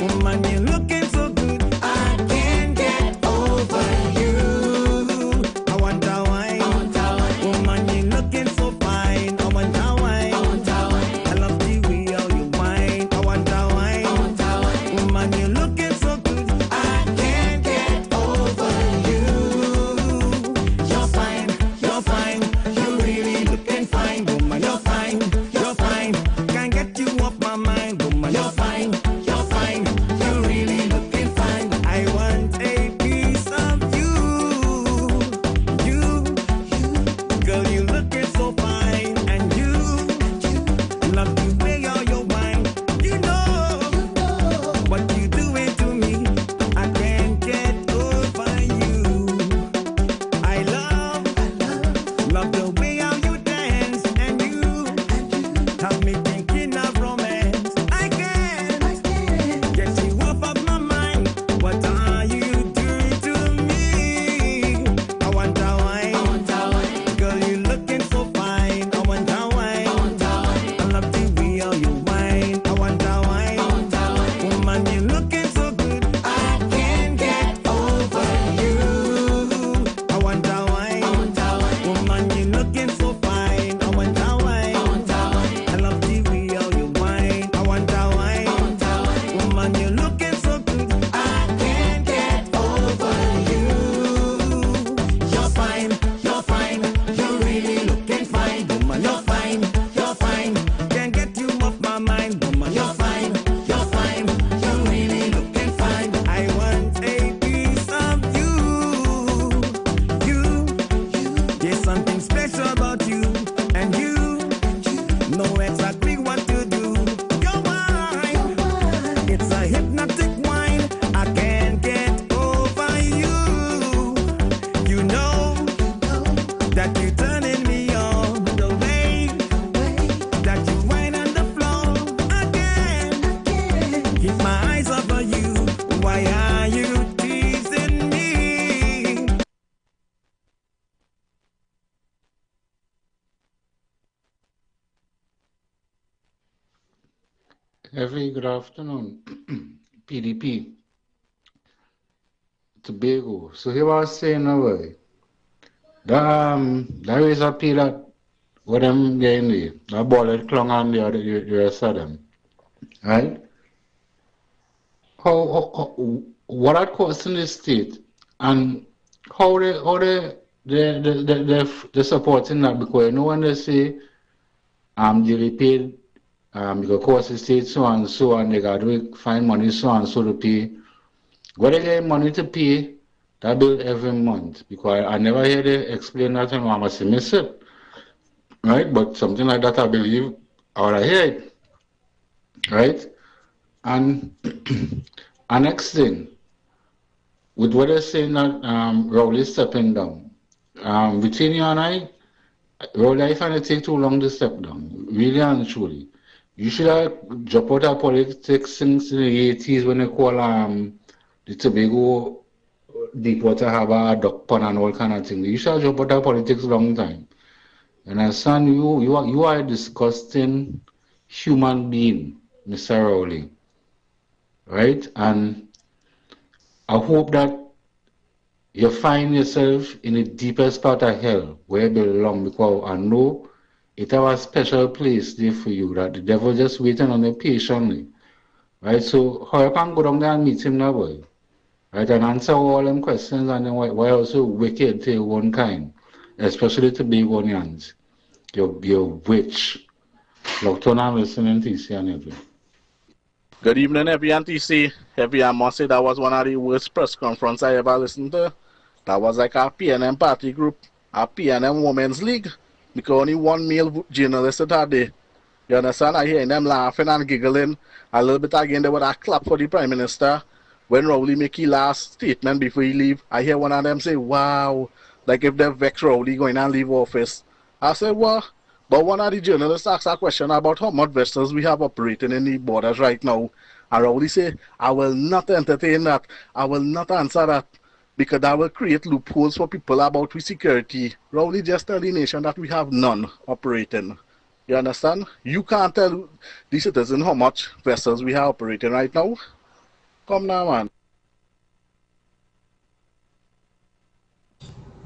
Woman, you're looking so good, I can't get over you. woman, you're fine, you're fine. Can't get you off my mind, woman, you're fine, you're fine. You're really looking fine. I want a piece of you. There's something special about you, and you know exactly what to do. Your wine, it's a hypnotic wine. I can't get over you. You know that you're turning me on the way that you whine on the floor again. Keep my eyes off of you. Why are you teasing me? Every good afternoon, PDP, Tobago. So he was saying away. There is a peel that what them getting there. The ball that clung on the rest of them. Right? What that costs in the state and how they supporting that, because you know when they say they paid because cost the state so and they got to find money so and so to pay. Where they get money to pay that bill every month, because I never hear they explain that, and I must miss it. Right? But something like that I believe or I hear it. Right? And next thing, with what they're saying that Rowley is stepping down, between you and I, Rowley, I find it take too long to step down, really and truly. You should have dropped out of politics since the 80s when they call the Tobago Deepwater Harbor a duck pond and all kind of things. You should have dropped out of politics a long time. And I son, you are a disgusting human being, Mr. Rowley. Right? And I hope that you find yourself in the deepest part of hell where you belong, because I know it has a special place there for you, that the devil just waiting on you patiently. Right? So how you can go down there and meet him now, boy? Right? And answer all them questions, and then why also wicked to your own kind, especially to Begonians. You're witch. Look, turn and listening to TC and everything. Good evening, every TC. Every I must say that was one of the worst press conferences I ever listened to. That was like a PNM party group, a PNM Women's League, because only one male journalist had there. You understand? I hear them laughing and giggling. A little bit again, they would have clapped for the Prime Minister. When Rowley make his last statement before he leave, I hear one of them say, wow, like if they vex Rowley going and leave office. I said, what? But one of the journalists asked a question about how much vessels we have operating in the borders right now. And Rowley said, I will not entertain that. I will not answer that, because that will create loopholes for people about we security. Rowley just tell the nation that we have none operating. You understand? You can't tell the citizens how much vessels we have operating right now. Come now, man.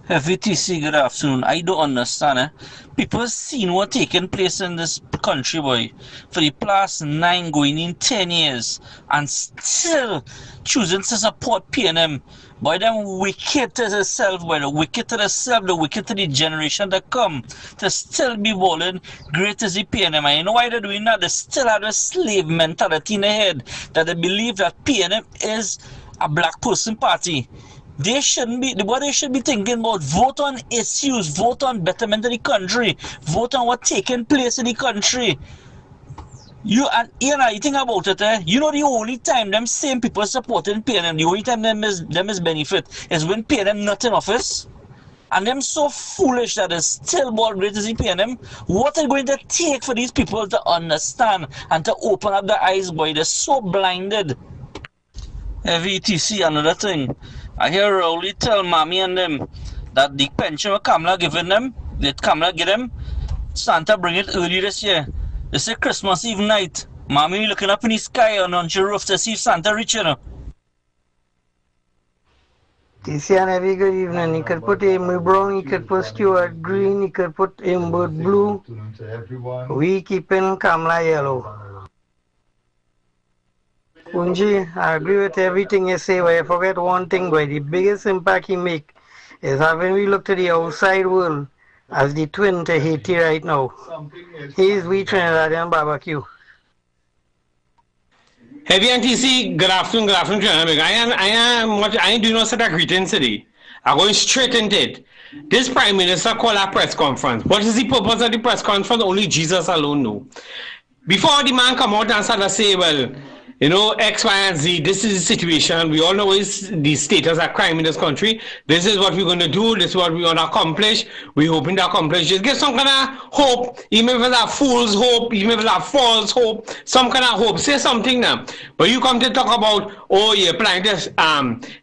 FVTC, good afternoon. I don't understand. People seen what taking place in this country, boy, for the past 9 going in 10 years, and still choosing to support PNM. Boy, them wicked to themselves, boy, the wicked to themselves, the wicked to the generation that come, to still be balling great as the PNM. And you know why they're doing that? They still have a slave mentality in their head, that they believe that PNM is a black person party. They shouldn't be, what they should be thinking about, vote on issues, vote on betterment of the country, vote on what's taking place in the country. You think about it, you know the only time them same people supporting PNM, the only time them is benefit is when PNM not in office. And them so foolish that they still more great as the PNM. What are going to take for these people to understand and to open up their eyes, boy? They're so blinded. FETC, another thing. I hear Rowley tell Mommy and them that the pension what Kamala giving them, that Kamala give them, Santa bring it early this year. They say Christmas Eve night. Mommy looking up in the sky on your roof to see if Santa reach, you know. TC and every good evening. You could put Amy Brown, you could put Stuart Green, you could put Amber Blue. We keeping Kamala yellow. Unji, I agree with everything you say, but I forget one thing, boy. The biggest impact he make is having we look to the outside world as the twin to Haiti right now. He's we Trinidadian barbecue. Heavy NTC, good afternoon, Trinidad. I ain't doing no set of greetings today. I'm going straight into it. This Prime Minister called a press conference. What is the purpose of the press conference? Only Jesus alone knows. Before the man come out and start to say, well, you know, X, Y, and Z, this is the situation. We all know is the status of crime in this country. This is what we're going to do. This is what we're going to accomplish. We're hoping to accomplish. Just give some kind of hope, even if it's a fool's hope, even if it's a false hope, some kind of hope. Say something now. But you come to talk about, oh, you're planning to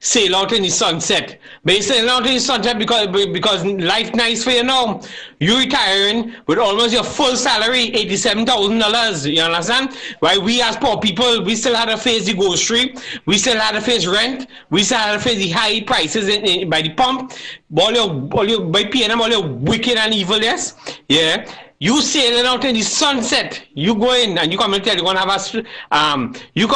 sail out in the sunset. But you're sailing out in the sunset because life nice for you now. You're retiring with almost your full salary, $87,000. You understand? While we as poor people, we still had to face the grocery, we still had to face rent, we still had to face the high prices by the pump. All your by PNM, all your wicked and evil, yes? Yeah. You sailing out in the sunset. You go in and you come and tell you're gonna have you're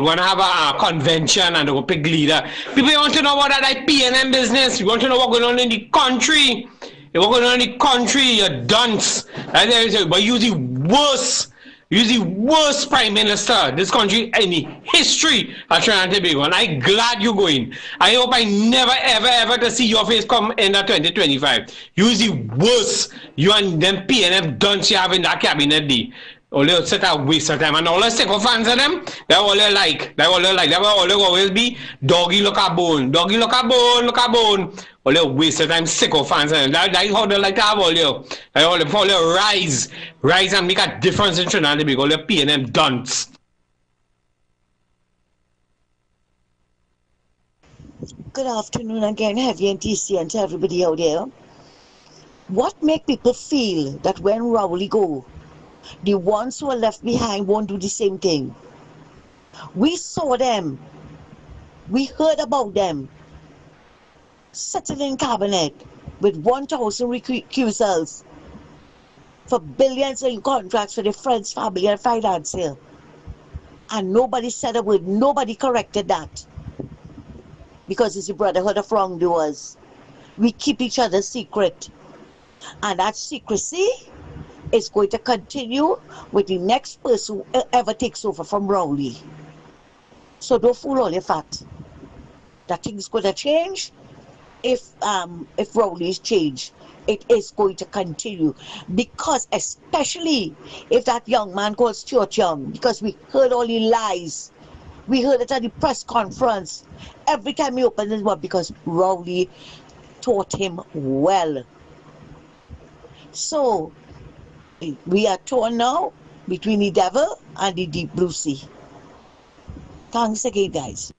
gonna have a convention and they'll pick leader. People want to know about that PNM business. You want to know what's going on in the country. You're going on in the country, you're dunce. But you're the worst Prime Minister this country in the history of Trinidad and Tobago. And I'm glad you're going. I hope I never, ever to see your face come in 2025. You're the worst. You and them PNM dunce you have in that cabinet day. All they set a waste of time. And all the second fans of them, they're all they like. They will always be doggy look a bone. Doggy look a bone, look a bone. All they waste of time, sick of fans. And that's how they like to have all you. They all they rise and make a difference in Trinidad because all the PNM dunce. Good afternoon again, Heavy and TC, and to everybody out there. What make people feel that when Rowley go, the ones who are left behind won't do the same thing? We saw them. We heard about them. Sitting in cabinet with 1,000 recusals for billions in contracts for their friends, family, and financier. And nobody said a word. Nobody corrected that. Because it's the brotherhood of wrongdoers. We keep each other secret. And that secrecy is going to continue with the next person who ever takes over from Rowley. So don't fool all your fat. That thing is going to change if Rowley is changed. It is going to continue. Because especially if that young man called Stuart Young, because we heard all the lies. We heard it at the press conference. Every time he opened his mouth because Rowley taught him well. So we are torn now between the devil and the deep blue sea. Thanks again, guys.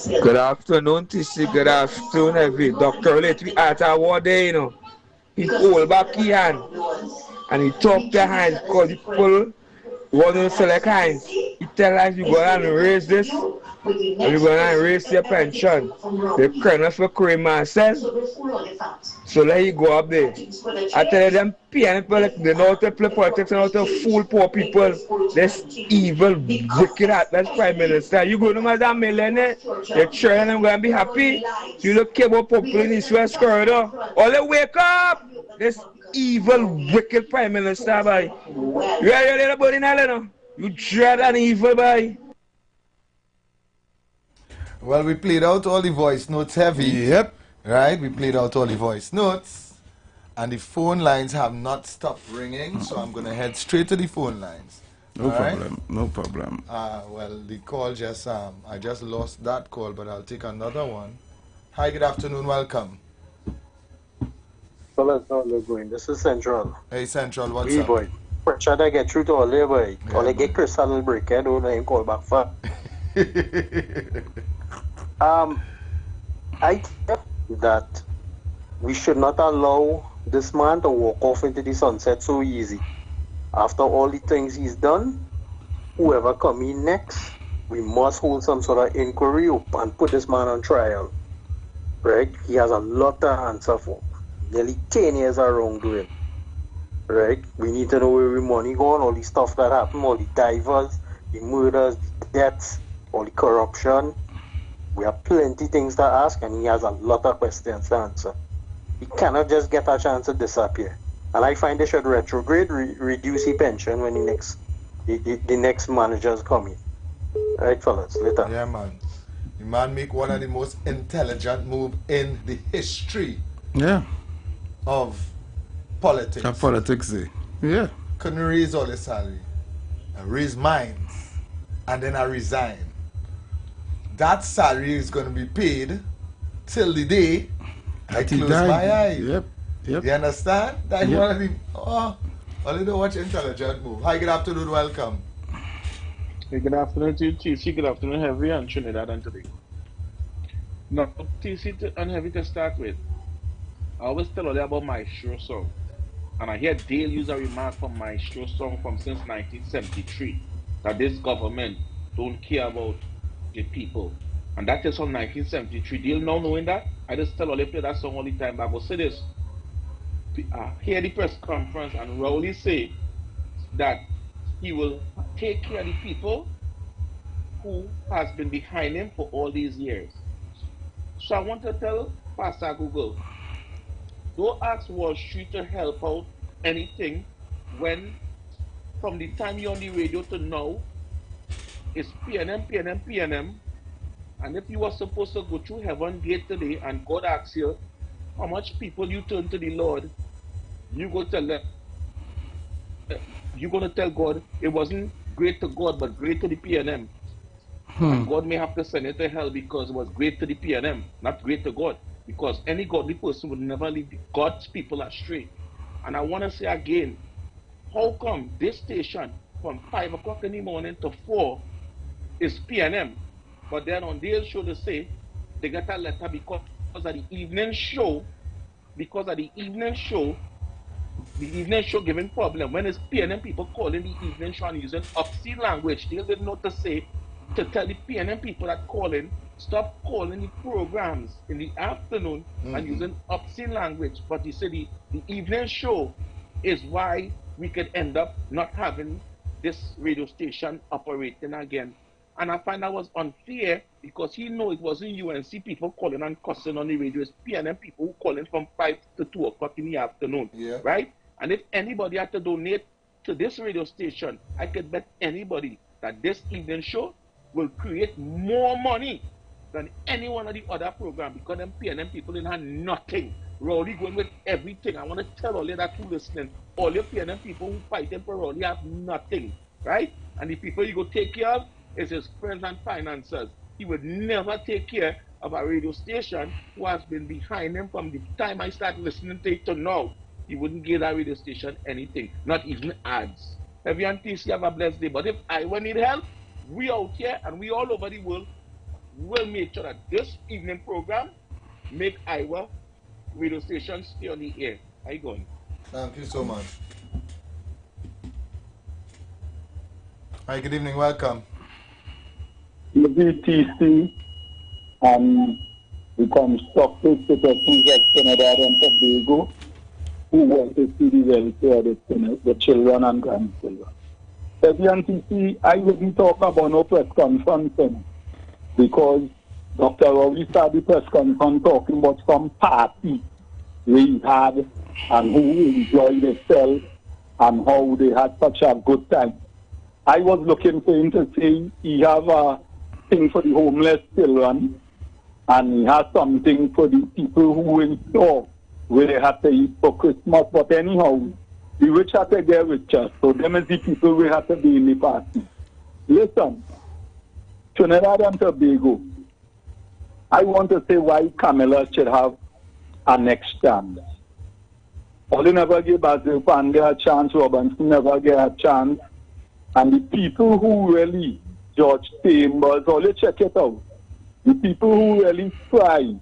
Good afternoon, TC. Good afternoon, Heavy. Dr. Lately at our day, you know. He hold back his hand and he talk the hands because the people want to select hands. He tell us you're going to raise this and you're going to raise your pension. The colonel for Kramer says. So let you go up there. I tell them, people, they know how to play politics and how to fool poor people. This evil, wicked, heartless Prime Minister. You go to Madam Millionaire, you're trying them going to be happy. You look care about people in this West corridor. All they wake up! This evil, wicked Prime Minister, boy. You are your little body now, you dread and evil, boy. Well, we played out all the voice notes, Heavy. Yep. Right? We played out all the voice notes. And the phone lines have not stopped ringing, so I'm going to head straight to the phone lines. No problem. Right? No problem. Well, the call just, I just lost that call, but I'll take another one. Hi, good afternoon. Welcome. Fellas, how are going? This is Central. Hey, Central, what's up? Boy. Pressure to get through to all there, boy. Yeah, all I get Chris Saddle break, I don't let him call back for. I think that we should not allow this man to walk off into the sunset so easy. After all the things he's done, whoever come in next, we must hold some sort of inquiry up and put this man on trial. Right? He has a lot to answer for. Nearly 10 years of wrongdoing. Right? We need to know where the money gone, all the stuff that happened, all the divers, the murders, the deaths, all the corruption. We have plenty things to ask and he has a lot of questions to answer. He cannot just get a chance to disappear. And I find they should retrograde, reduce his pension when the next managers come in. Right, fellas? Later. Yeah, man. The man make one of the most intelligent moves in the history of politics. Of politics, yeah. Couldn't raise all the salary. I raise mine. And then I resign. That salary is going to be paid till the day I close my eyes. Yep. You understand? That's one of the... Oh, only don't watch intelligent move. Hi, good afternoon. Welcome. Hey, good afternoon to you, TC. Good afternoon, Heavy and Trinidad and today. Now, TC and Heavy to start with. I always tell you about Maestro song. And I hear Dale use a remark from Maestro song from since 1973. That this government don't care about the people. And that is from 1973. Dale now knowing that, I just tell all they play that song all the time. But I will say this. Hear the press conference and Rowley say that he will take care of the people who has been behind him for all these years. So I want to tell Pastor Google, don't ask Wall Street to help out anything when from the time you're on the radio to now, it's PNM. And if you were supposed to go through heaven gate today and God asks you how much people you turn to the Lord, you go tell them, you're going to tell God it wasn't great to God, but great to the PNM. And God may have to send it to hell because it was great to the PNM, not great to God. Because any godly person would never lead God's people astray. And I want to say again, how come this station from 5 o'clock in the morning to 4 is PNM? But then on their show they say they got a letter because of the evening show, the evening show giving problem. When it's PNM people calling the evening show and using obscene language, they didn't know to say, to tell the PNM people that calling, stop calling the programs in the afternoon and using obscene language. But you see, the evening show is why we could end up not having this radio station operating again. And I find that was unfair because he know it wasn't UNC people calling and cussing on the radio. It's PNM people who calling from 5 to 2 o'clock in the afternoon, right? And if anybody had to donate to this radio station, I could bet anybody that this evening show will create more money than any one of the other programs because them PNM people didn't have nothing. Rowley going with everything. I want to tell all you that who listening, all your PNM people who fighting for Rowley have nothing, right? And the people you go take care of is his friends and financiers. He would never take care of a radio station who has been behind him from the time I started listening to it to now. He wouldn't give that radio station anything, not even ads. Everyone TC have a blessed day. But if IWER need help, we out here and we all over the world will make sure that this evening program make IWER radio station stay on the air. How you going? Thank you so much. Hi, good evening, welcome. TC and become stockfish protections at Trinidad and Tobago who want to see the welfare of the children and grandchildren. TC, I wouldn't talk about no press conference because Dr. Rowley started the press conference talking about some party we had and who enjoyed themselves and how they had such a good time. I was looking for him to say he have a thing for the homeless children and he has something for the people who in store where they have to eat for Christmas. But anyhow, the rich have to get richer. So them is the people who have to be in the party. Listen, Trinidad and Tobago, I want to say why Camilla should have a next chance. Only never give Basil Pandey a chance, Robinson never get a chance. And the people who really, George Chambers, only check it out. The people who really try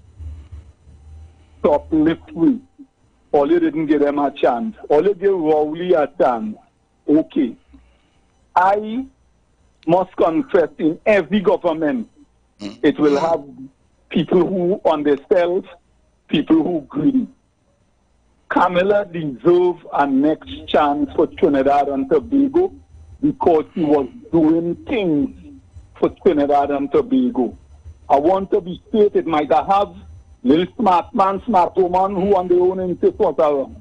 to uplift we, only didn't give them a chance. Only give Rowley a chance. Okay. I must confess in every government, it will have people who understand, people who greedy. Camilla deserves a next chance for Trinidad and Tobago because he was doing things for Trinidad and Tobago. I want to be straight, it might have Little smart man, smart woman who on their own insist what around.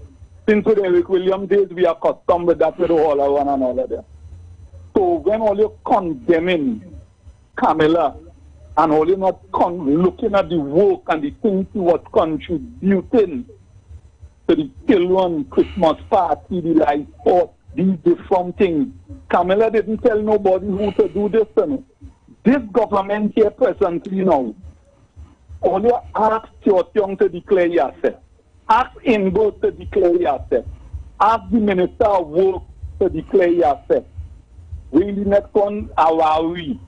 Since with Eric Williams days, we are accustomed with that with all around and all of that. So when all you condemning Camilla and all you not looking at the work and the things he was contributing to the children Christmas party, the life sport, these different things. Camilla didn't tell nobody who to do this. This government here presently now, all you ask Young to declare yourself. Ask Ingo to declare yourself. Ask the Minister of Work to declare yourself. We the next one, Awawi.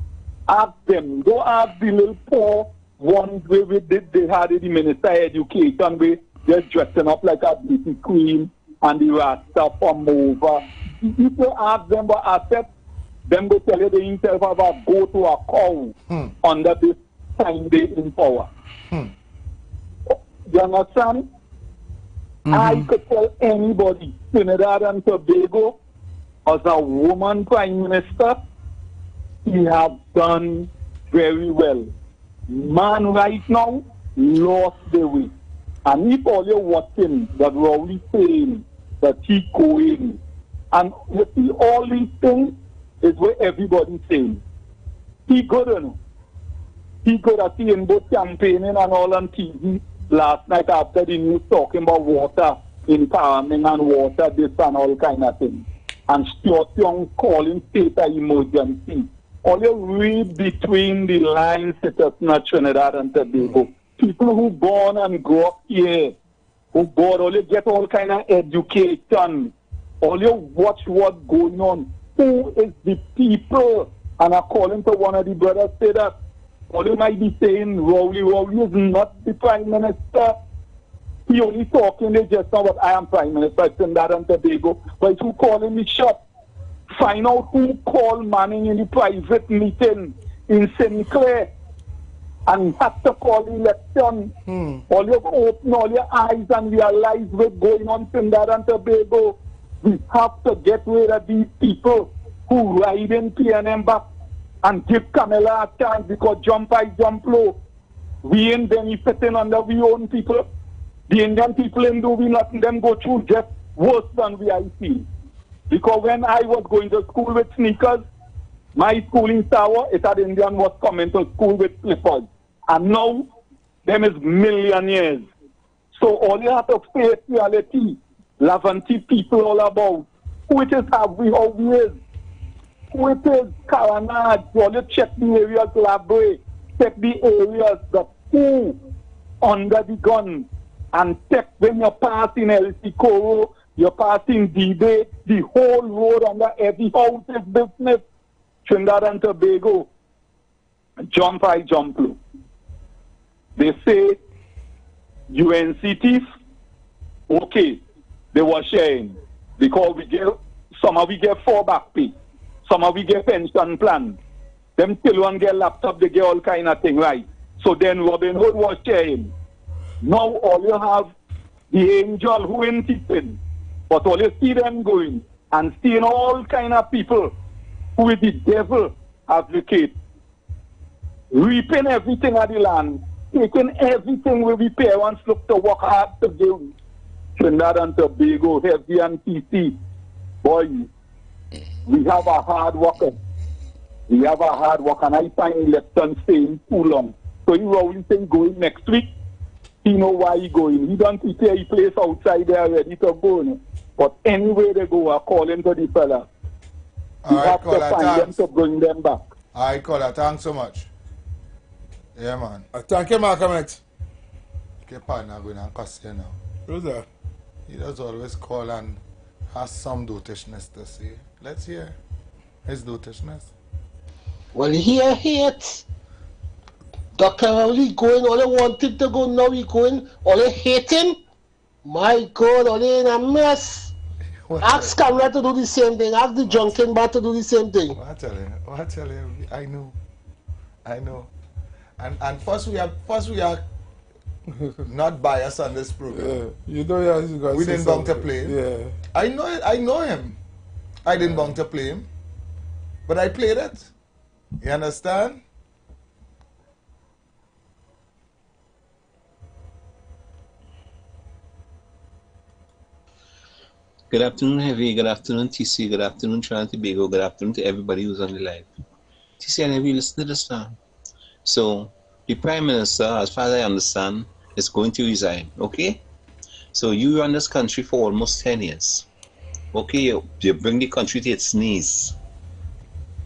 Ask them. Go ask the little poor ones where they had the Minister of Education where they're dressing up like a beauty queen and the Rasta from over. If you ask them what accept, them go tell you they himself have a go to a cow under this time they in power. You understand? I could tell anybody, Trinidad and Tobago, as a woman prime minister, he has done very well. Man right now lost the way. And if all you're watching that Rowley saying that he going, and you see all these things is what everybody's saying. He good enough. He could have seen both campaigning and all on TV last night after the news talking about water in Paraming and water this and all kind of things. And Stuart Young calling state of emergency. All you read between the lines, it's not Trinidad and Tobago. People who born and grow up here, who born, all you get all kind of education. All you watch what's going on. Who is the people? And according to one of the brothers say that, all you might be saying, Rowley is not the Prime Minister. He only talking, they just know what I am Prime Minister, Trinidad and Tobago. But who calling me shop? Find out who called Manning in the private meeting in Sinclair and have to call election. All you open all your eyes and realize what's going on in Trinidad and Tobago. We have to get rid of these people who ride in PNM back and give Camilla a chance because jump high, jump low. We ain't benefiting under we own people. The Indian people ain't doing nothing, them go through just worse than we I feel. Because when I was going to school with sneakers, my school in Tower, it had Indian was coming to school with slippers. And now, them is millionaires. So all you have to face reality, Lavanti people all about. Who it is have we, how we is. Who it is, Karanaj, all you check the areas, Labre, check the areas, the who under the gun. And check when you pass in LC Coro, you pass in D-Day, the whole road under every house is business. Trinidad and Tobago, jump high, jump low. They say, UNC thief, okay, they were sharing. Because we get, some of we get 4 back pay. Some of we get pension plan. Them children get laptop, they get all kind of thing, right? So then Robin Hood was sharing. Now all you have the angel who ain't teaching. But all you see them going and seeing all kind of people who with the devil advocate. Reaping everything of the land. Taking everything where we parents look to work hard to give. Trinidad and Tobago, heavy and TC. Boy, we have a hard worker. We have a hard work and I find election staying too long. So he always saying going next week. He know why he going. He don't prepare a place outside there ready to go. No? But anyway they go, according to the fella. You have to find them to bring them back. All right, caller, thanks so much. Yeah, man. Thank you, Malcolm. Okay, partner, going and cuss you now. Who's that? He does always call and has some dotishness to say. Let's hear his dotishness. Well, here it. Dr. Rowley going, all they wanted to go, now he going, all they hate him. My God, all they in a mess. Ask Camera to do the same thing. Ask the Junkin Bar to do the same thing. I tell you, I know. And first we are not biased on this program. Yeah. You know we didn't bound to play him. Yeah. I know him. I didn't bound to play him. But I played it. You understand? Good afternoon, Heavy. Good afternoon, TC. Good afternoon, Trinidad and Tobago. Good afternoon to everybody who's on the live. TC and Heavy, listen to this now. So, the Prime Minister, as far as I understand, is going to resign, okay? So, you run this country for almost 10 years. Okay, you bring the country to its knees.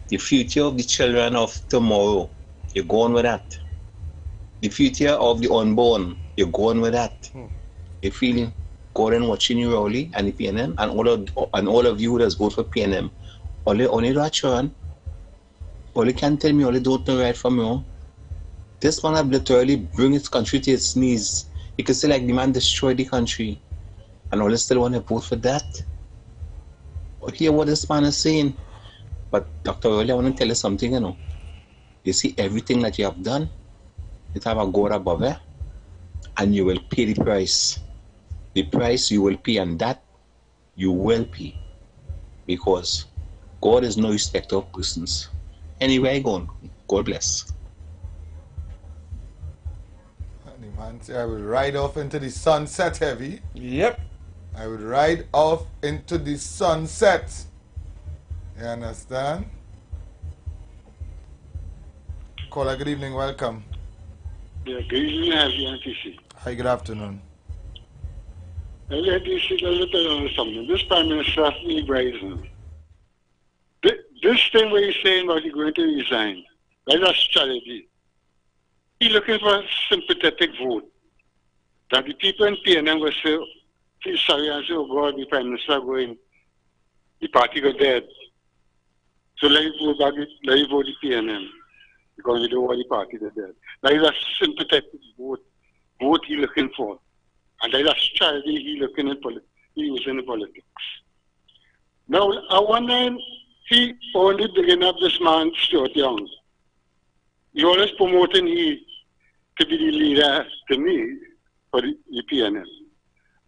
The future of the children of tomorrow, you're going with that. The future of the unborn, you're going with that. You feel God and watching you, Rowley, and the PNM, and all of you that's vote for PNM. Only that Sharon. Only can tell me, only don't know right from wrong. This man have literally bring his country to its knees. You can say like the man destroyed the country, and only still want to vote for that. Hear what this man is saying. But Dr. Rowley, I want to tell you something, you know. You see everything that you have done, you have a God above it, and you will pay the price. The price you will pay, and that you will pay. Because God is no respecter of persons. Anyway, go on. God bless. And the man said, I will ride off into the sunset, Heavy. Yep. I would ride off into the sunset. You understand? Caller, good evening, welcome. Yeah, good evening, Heavy and TC. Hi, good afternoon. Heavy and TC, let me tell you something. This Prime Minister, he brazen. This thing where he's saying about he's going to resign, that's a strategy. He's looking for a sympathetic vote. That the people in PNM will say, feel sorry and say, oh God, the Prime Minister going, the party got dead. So let you vote back, let you vote the PNM. Because you don't want the party to dead. That is a sympathetic vote he's looking for. And that is a strategy he's looking at using in politics. Now, I wonder, he only bringing up this man, Stuart Young. He always promoting he to be the leader to me for the PNM.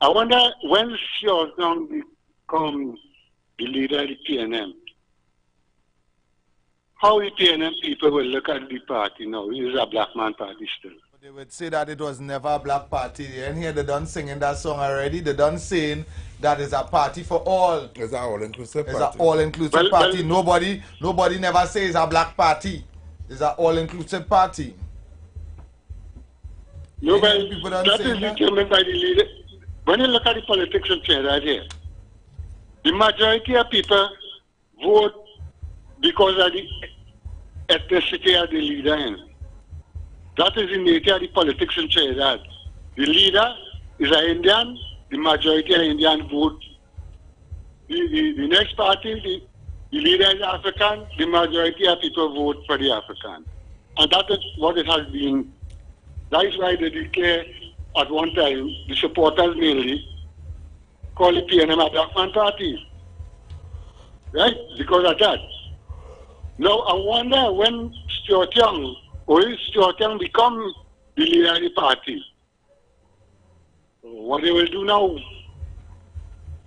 I wonder when Stuart Young become the leader of the PNM, how the PNM people will look at the party now. It is a black man party still. They would say that it was never a black party. And here they done singing that song already. They done saying that it's a party for all. It's an all-inclusive party. It's an all-inclusive party. Nobody never says a black party. It's an all-inclusive party. Nobody, that is determined by the leader. When you look at the politics in Trinidad here, the majority of people vote because of the ethnicity of the leader. That is the nature of the politics in Trinidad. The leader is an Indian, the majority of Indian vote. The next party, the leader is African, the majority of people vote for the African. And that is what it has been. That is why they declare at one time, the supporters mainly, call the PNM a black man party. Right? Because of that. Now, I wonder when Stuart Young, or if Stuart Young become the leader of the party, what they will do now,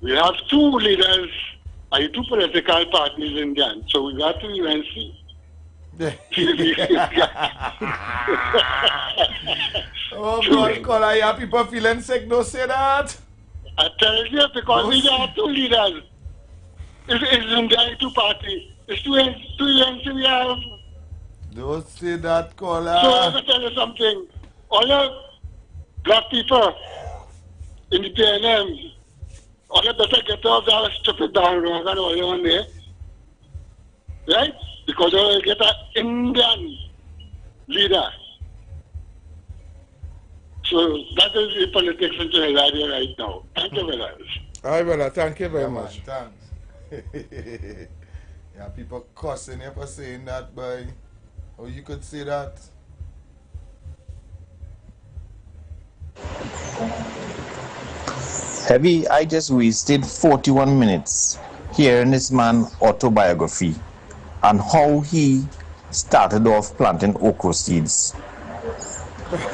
we have two leaders, two political parties in there. So we got to UNC. Oh God, Collar, yeah, people feeling sick, don't say that. I tell you, because we have two leaders. It's in the two parties. It's two UNC we have. Don't say that, Collar. So let me tell you something. All the black people in the PNM, all the better get off that stupid down road and all on there. Right? Because they will get an Indian leader. So that is the politics in Trinidad right now. Thank you very much. All right, brother. Thank you very much. Man, thanks. Yeah, people cussing you for saying that, boy. How you could say that? Heavy, I just wasted 41 minutes hearing this man's autobiography and how he started off planting okra seeds.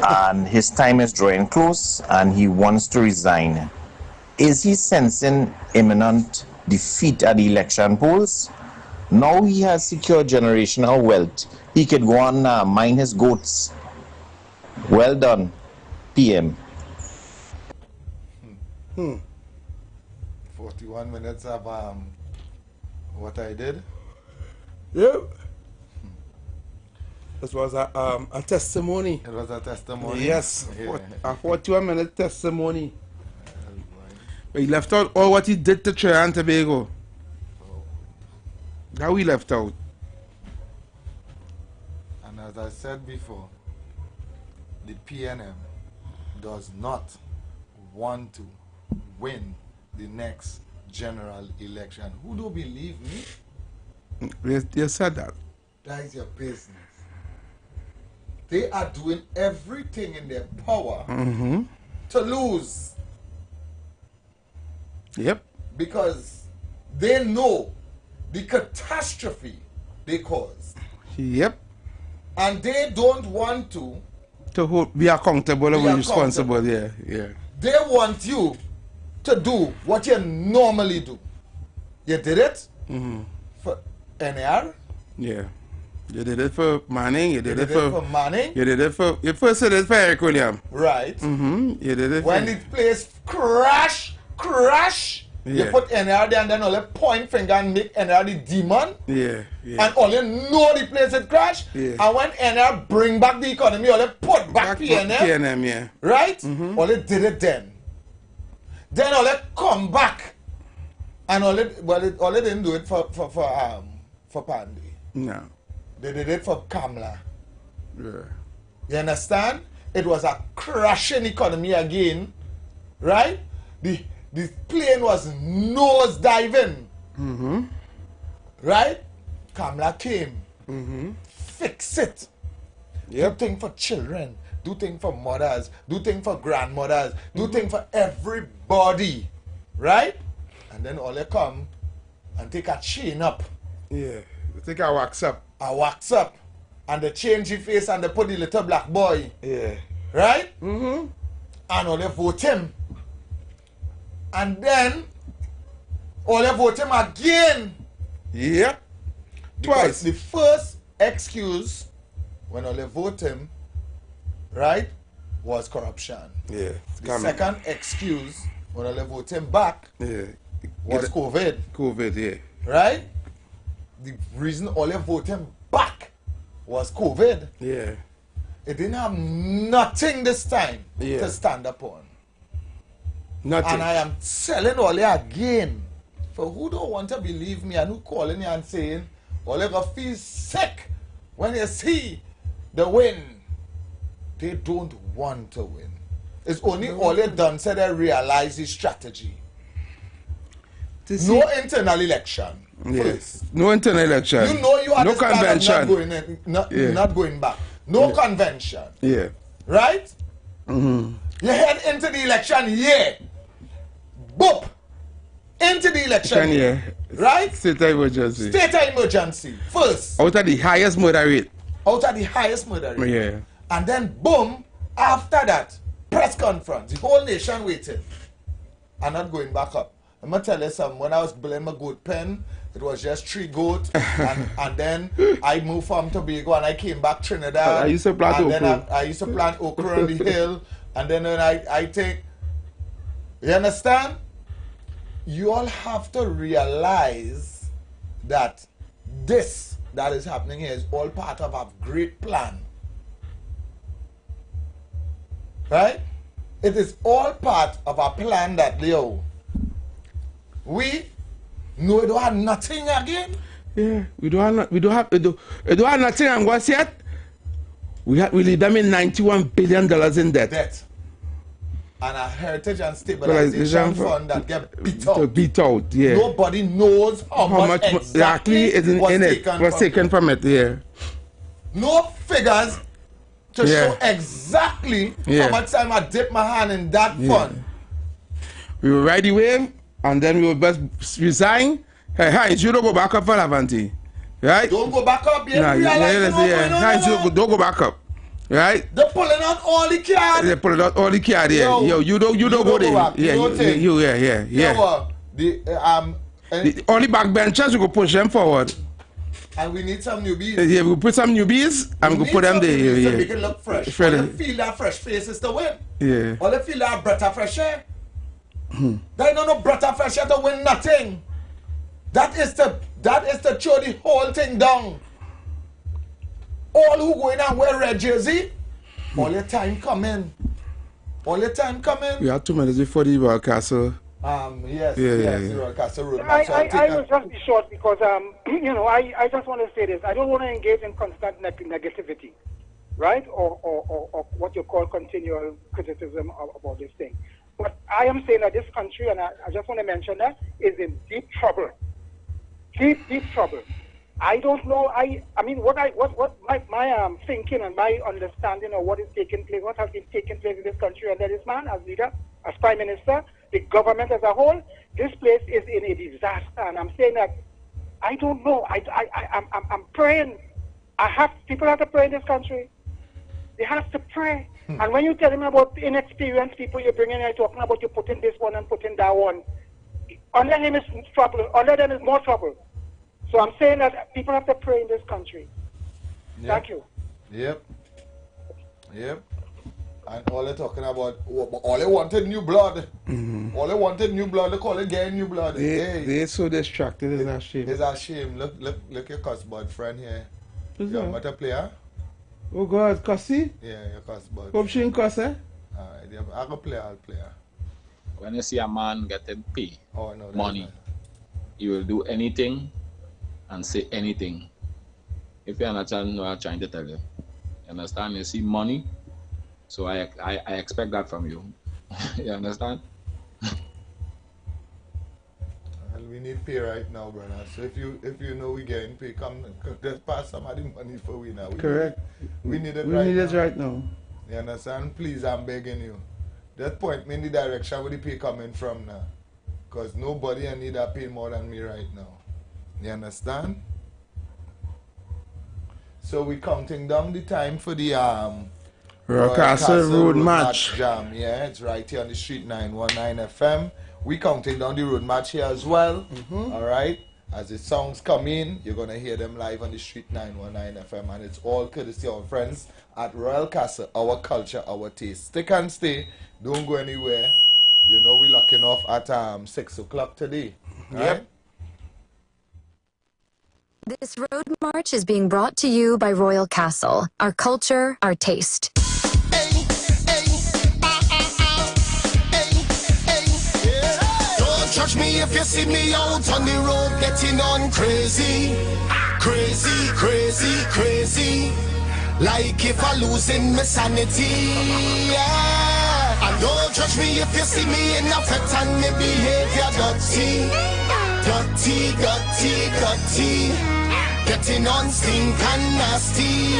And his time is drawing close and he wants to resign. Is he sensing imminent defeat at the election polls? Now he has secured generational wealth. He could go on mine his goats. Well done, PM. 41 minutes of what I did. Yep. This was a testimony. It was a testimony? Yes. Yeah. A 41-minute testimony. He left out all what he did to Trinidad and Tobago. How he left out. And as I said before, the PNM does not want to win the next general election. Who don't believe me? You said that. That is your business. They are doing everything in their power to lose. Yep. Because they know the catastrophe they caused. Yep. And they don't want to be accountable and responsible. Yeah, yeah. They want you to do what you normally do. You did it for NR. Yeah. You did it for Manning. You did it for Manning. You did it for. You first did it for Eric William. Right. You did it when the place crash. Yeah. You put NR there and then only point finger and make NR the demon. Yeah. And only know the place it crash. Yeah. And when NR bring back the economy, only put back PNM. PNM, yeah. Right? Only did it then. Then only come back. And only didn't do it for Pandy. No. They did it for Kamla. Yeah. You understand? It was a crashing economy again. Right? The plane was nose diving. Right? Kamla came. Fix it. Yep. Do things for children. Do things for mothers. Do things for grandmothers. Do things for everybody. Right? And then all they come and take a chain up. Yeah. Take a wax up. A wax up. And they change the face and they put the little black boy. Yeah. Right? And all they vote him. And then all they vote him again. Yep. Twice. The first excuse when all they vote him, right, was corruption. Yeah. The second excuse when all they vote him back was COVID. COVID, yeah. Right? The reason all they vote him back was COVID. Yeah. It didn't have nothing this time to stand upon. Nothing. And I am telling all you again, for who don't want to believe me and who calling you and saying, all you gonna feel sick when you see the win. They don't want to win. It's only all they done said they realize the strategy. No internal election. Yes. No internal election. You know you are no convention. Not going back. No convention. Yeah. Right? You head into the election, boop! Into the election, right? State of emergency. State of emergency, first. Out of the highest murder rate. Out of the highest murder rate. Yeah. And then, boom, after that, press conference. The whole nation waiting. And not going back up. I'm going to tell you something. When I was building my goat pen, it was just 3 goats. and then I moved from Tobago and I came back Trinidad. I used to plant okra. And then I used to plant okra on the hill. And then when I take... You understand? You all have to realize that this that is happening here is all part of a great plan. Right? It is all part of a plan that, Leo, we know we don't have nothing again. Yeah, we don't have nothing, and what's yet? We leave them in $91 billion in debt. And a heritage and stabilization fund that get beat out. Yeah. Nobody knows how much exactly is in it. Was taken from it. Yeah. No figures to show exactly how much time I dip my hand in that fund. We will ride the wave, and then we will best resign. Hey, Heinz, you don't go back up for Lavanti. Right? Don't go back up. Heinz, don't go back up. Right? They're pulling out all the cards. They're pulling out all the cards. Yeah. Yo, you don't go there. All the backbenchers, we go push them forward. And we need some newbies. Yeah, we put some newbies and we go put them there. Yeah. So we can look fresh. All they feel that fresh faces to win. Yeah. All they feel that breath of fresh air. They don't know breath of fresh air to win nothing. That is to throw the whole thing down. All who go in and wear red jersey, all your time coming. All your time coming. We have 2 minutes before the Royal Castle. Yes, Yeah. Royal Castle Road. I will just be short because, you know, I just want to say this. I don't want to engage in constant negativity, right? Or what you call continual criticism about this thing. But I am saying that this country, and I just want to mention that, is in deep trouble. Deep trouble. I don't know. I mean, what my thinking and my understanding of what is taking place, what has been taking place in this country under this man as leader, as prime minister, the government as a whole, this place is in a disaster. And I'm saying that I don't know. I'm praying. People have to pray in this country. They have to pray. And when you tell them about inexperienced people you're bringing, you're talking about you putting this one and putting that one. Under him is trouble. Under them is more trouble. So I'm saying that people have to pray in this country. Yep. Thank you. Yep. And all they're talking about, all they wanted new blood. All they wanted new blood. They call it getting new blood. They're so distracted. It's a shame. It's a shame. Look your cuss bud friend here. Who's Your that? mother player? Oh God, Cussy? Yeah, your cuss bud. Hope she ain't cuss, eh? Alright, yeah, I go play, I'll play. When you see a man getting paid money, not. he will do anything and say anything. If you understand what I'm trying to tell you. You understand? You see money, so I expect that from you. You understand? Well, we need pay right now, brother. So if you know we getting pay, come just pass some of the money for we now. Correct. We need it we right need now. it right now. You understand? Please, I'm begging you. Just point me in the direction where the pay coming from now. Because nobody need that pay more than me right now. You understand? So we counting down the time for the Royal Castle Road match. Jam. Yeah, it's right here on the street 919 FM. We counting down the road match here as well. Alright? As the songs come in, you're gonna hear them live on the street 919 FM, and it's all courtesy of our friends at Royal Castle, our culture, our taste. Stick and stay, don't go anywhere. You know we're locking off at 6 o'clock today. Right? This road march is being brought to you by Royal Castle, our culture, our taste. Don't judge me if you see me out on the road getting on crazy. Crazy, crazy, crazy. Like if I losing my sanity. Yeah. And don't judge me if you see me in a fit and me behavior dirty. Dirty, dirty, dirty. Getting on stink and nasty.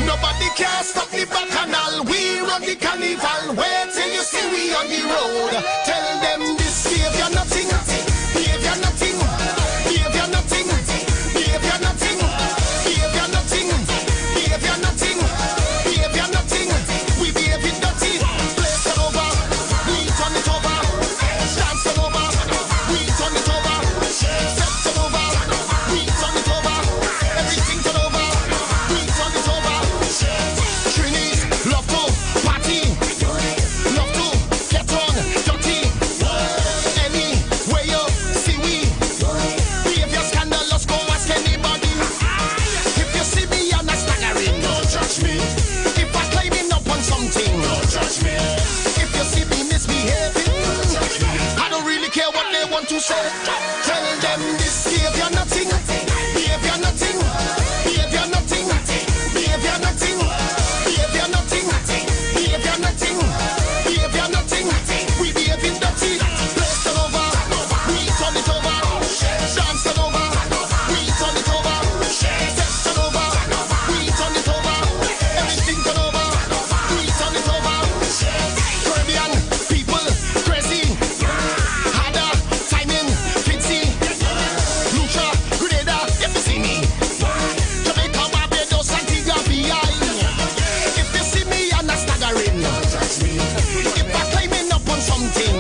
Nobody can stop the bacchanal. We run the carnival. Wait till you see we on the road. Tell them this behavior nothing. Behavior nothing. Behavior nothing. Behavior nothing. Behavior nothing. Behavior nothing. Behavior nothing. We behave it dirty. Place it over. We turn it over. Dance it over. We turn it over. Set it over. We turn it over. Everything turn over. We turn it over. Trinities love to party. Love to get on dirty. Any way you see we behavior scandalous, go ask anybody. If you see me I'm not staggering, don't judge me. If I climbing up on something, don't judge me. If you see me misbehaving, don't judge me. I don't really care what they want to say. Tell them this behavior nothing. Behavior nothing. Behavior nothing. Behavior nothing. Behavior nothing. Behavior nothing. Behavior nothing. We behave it dirty. Place it over. We turn it over. Dance it over. We turn it over. Set it over. We turn it over. Everything turn over. We turn it over. Caribbean people crazy. Harder timing. Fitzy. Lucha. Grenada. If you see me. Jamaica, Barbados, Antigua, BI. If you see me, I'm not staggering. If I climbing up on something.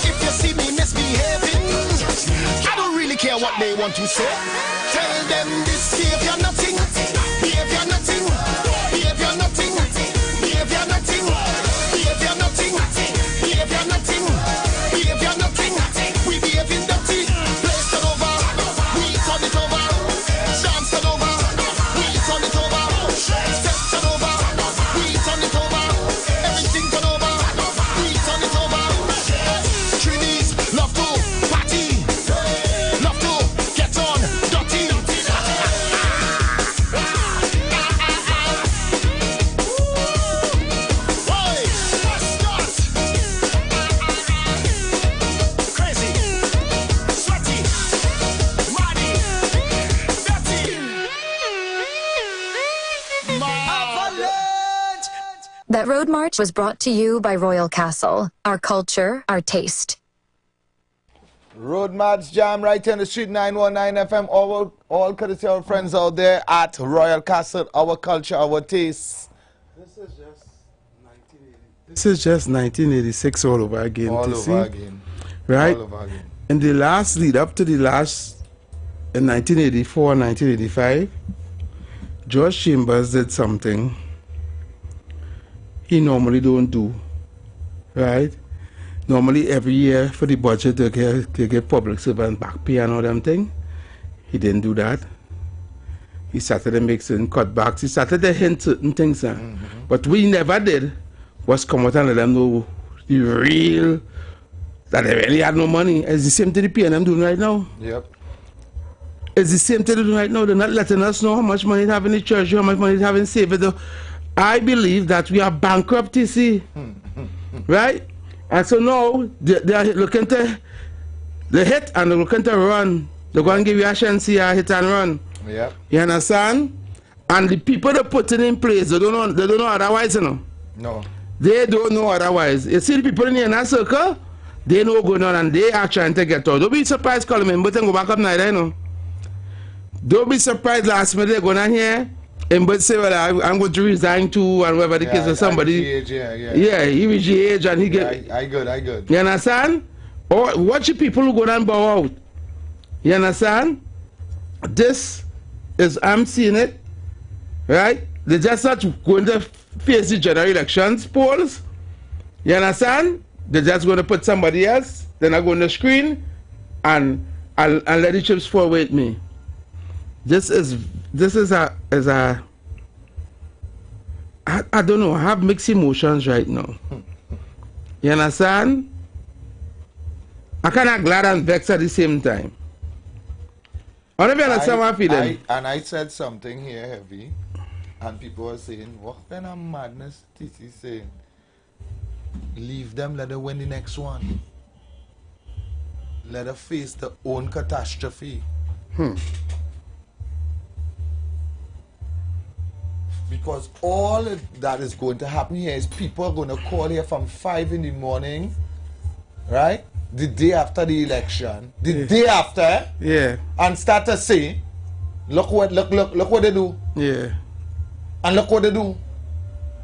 If you see me misbehaving. I don't really care what they want to say. Tell them this behavior nothing. Behavior nothing. Behavior nothing. Behavior nothing. Behavior nothing. Behavior That road march was brought to you by Royal Castle. Our culture, our taste. Road March Jam right here on the street, 919 FM. All courtesy of our friends out there at Royal Castle. Our culture, our taste. This is just 1986 all over again. All to over see, again. right? All over again. In the last lead up to the last, in 1984 and 1985, George Chambers did something he normally don't do, right? Normally every year for the budget they get public servant back pay and all them thing. He didn't do that. He started to make certain cutbacks. He started to hint certain things. But we never did was come out and let them know the real, that they really had no money. It's the same thing the PNM doing right now. Yep. It's the same thing they're doing right now. They're not letting us know how much money they have in the church, how much money they have in savings. I believe that we are bankrupt, you see. Right? And so now they are looking to the hit and they're looking to run. They're going to give you a chance here, hit and run. Yep. You understand? And the people that put it in place, they don't know otherwise, you know. No. They don't know otherwise. You see the people in the inner circle, they know what's going on and they are trying to get out. Don't be surprised, Coleman, but then go back up night, you know. Don't be surprised last minute they're going on here and but say, well, I'm going to resign too and whatever the case with somebody. Yeah, he reached the age and he get. I good. You understand? Or watch the people who go down bow out. You understand? This is, I'm seeing it, right? They're just not going to face the general elections polls. You understand? They're just going to put somebody else, they're not going to screen and let the chips fall with me. This is a I don't know, I have mixed emotions right now. You understand? I kind of glad and vexed at the same time. I don't understand what I'm feeling. And I said something here heavy, and people were saying, what kind of madness TC saying? Leave them, let them win the next one. Let them face their own catastrophe. Because all that is going to happen here is people are going to call here from 5 in the morning, right? The day after the election, the day after, and start to say, look what they do. Yeah. And look what they do.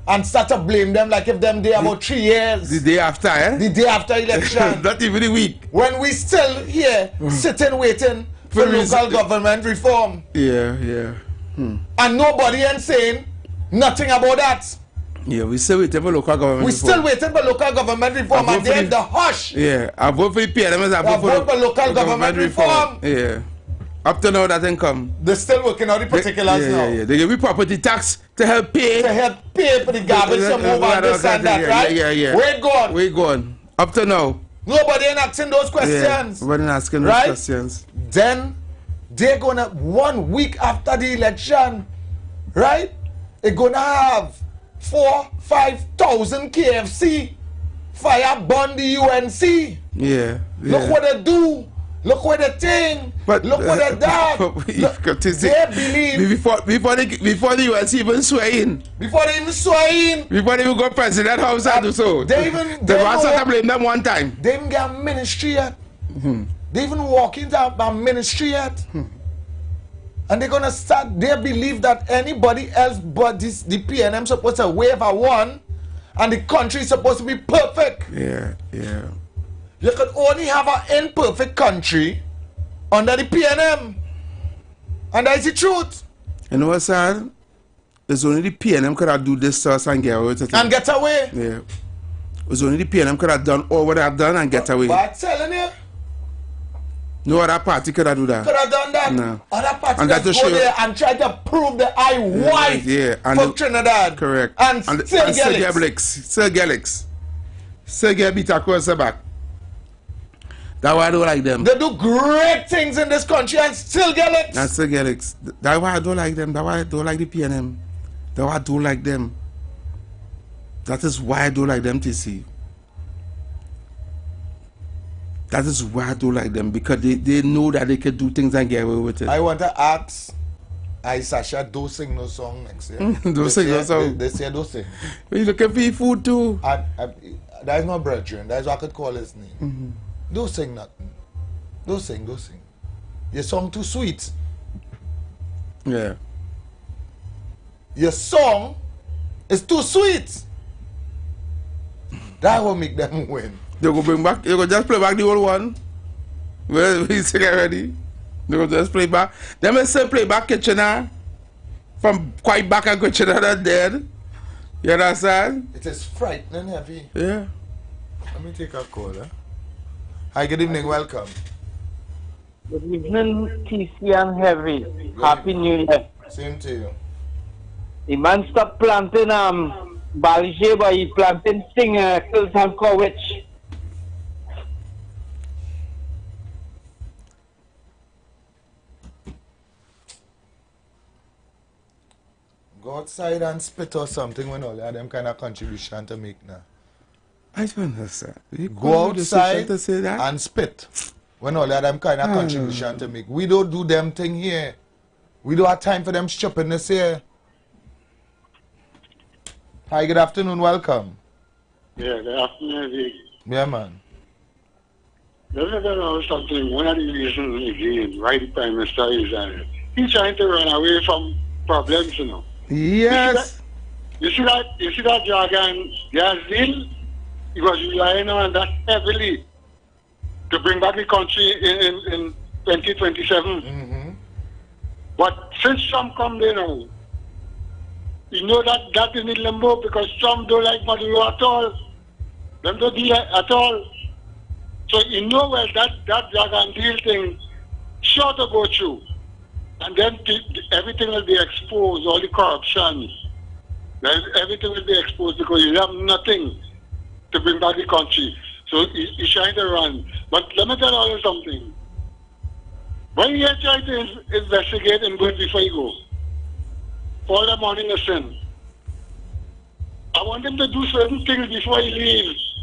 And start to blame them like if them they about 3 years. The day after, eh? The day after election. Not even a week. When we still here, sitting waiting for local government reform. Yeah. And nobody ain't saying nothing about that. Yeah, we still waiting for local government reform. reform. Still waiting for local government reform and then the hush. Yeah, I vote for the PNM. I vote for local government reform. Yeah. Up to now that ain't come. They're still working on the particulars now. Yeah. They give me property tax to help pay. To help pay for the garbage to move and this and that, right? Yeah. Where it gone? Up to now. Nobody ain't asking those questions. Nobody ain't asking those questions. Then they're gonna 1 week after the election, right? They're gonna have 4,000-5,000 KFC fire burn the UNC. Yeah. Look what they do. Look what they think. Look what they done. They believe. Before the UNC even swear in. Before they even swear in. Before they even go president house and do so. They even. They want to blame them one time. They even get ministry yet. They even walk into a ministry yet. And they're gonna start. They believe that anybody else but the PNM supposed to wave a one, and the country is supposed to be perfect. Yeah. You could only have an imperfect country under the PNM. And that's the truth. You know what's sad? It's only the PNM could have do this to us and get away with it. And get away. Yeah. It's only the PNM could have done all what they have done and get away. But I'm telling you. No other party could have done that. Could have done that. No. Other parties go there and try to prove that I white for Trinidad. Correct. And still get Licks. Still get beat across the back. That's why I don't like them. They do great things in this country and still get it. And still get it. That's why I don't like them. That's why I don't like the PNM. That's why I don't like them. That is why I don't like them, TC. That is why I don't like them. Because they know that they can do things and get away with it. I want to ask I, Sasha, don't sing no song next year. Don't sing no song. They say don't sing. You looking for food too? That is my brethren. That is what I could call his name. Don't sing nothing. Don't sing. Your song too sweet. Yeah. Your song is too sweet. That will make them win. They go bring back. They go just play back the old one. Well, we sing already. They go just play back. They may say play back Kitchener from quite back and Kitchener that dead. You understand? It is frightening heavy. Yeah. Let me take a call. Hi, good evening. Welcome. Good evening, TC and Heavy. Happy New Year. Same to you. The man stop planting Balje, but he planting Kills and Cowitch. Go outside and spit or something when all of them kind of contribution to make now. I don't understand. Go outside to say that? And spit when all of them kind of contribution to make. We don't do them thing here. We don't have time for them stupidness here. Hi, good afternoon. Welcome. Yeah, good afternoon. Yeah, man. Let me tell you something. One of the reasons again why the Prime Minister is he's trying to run away from problems, you know. Yes. You see that jargon, Yazil, he was relying on that heavily to bring back the country in 2027. But since Trump come there now, you know that is in limbo because Trump don't like Maduro at all. Them don't deal at all. So you know well that jargon deal thing sure to go through. And then everything will be exposed, all the corruption. Everything will be exposed because you have nothing to bring back the country. So he's trying to run. But let me tell you something. When you try to investigate and go before you go, all the morning listen. I want him to do certain things before he leaves.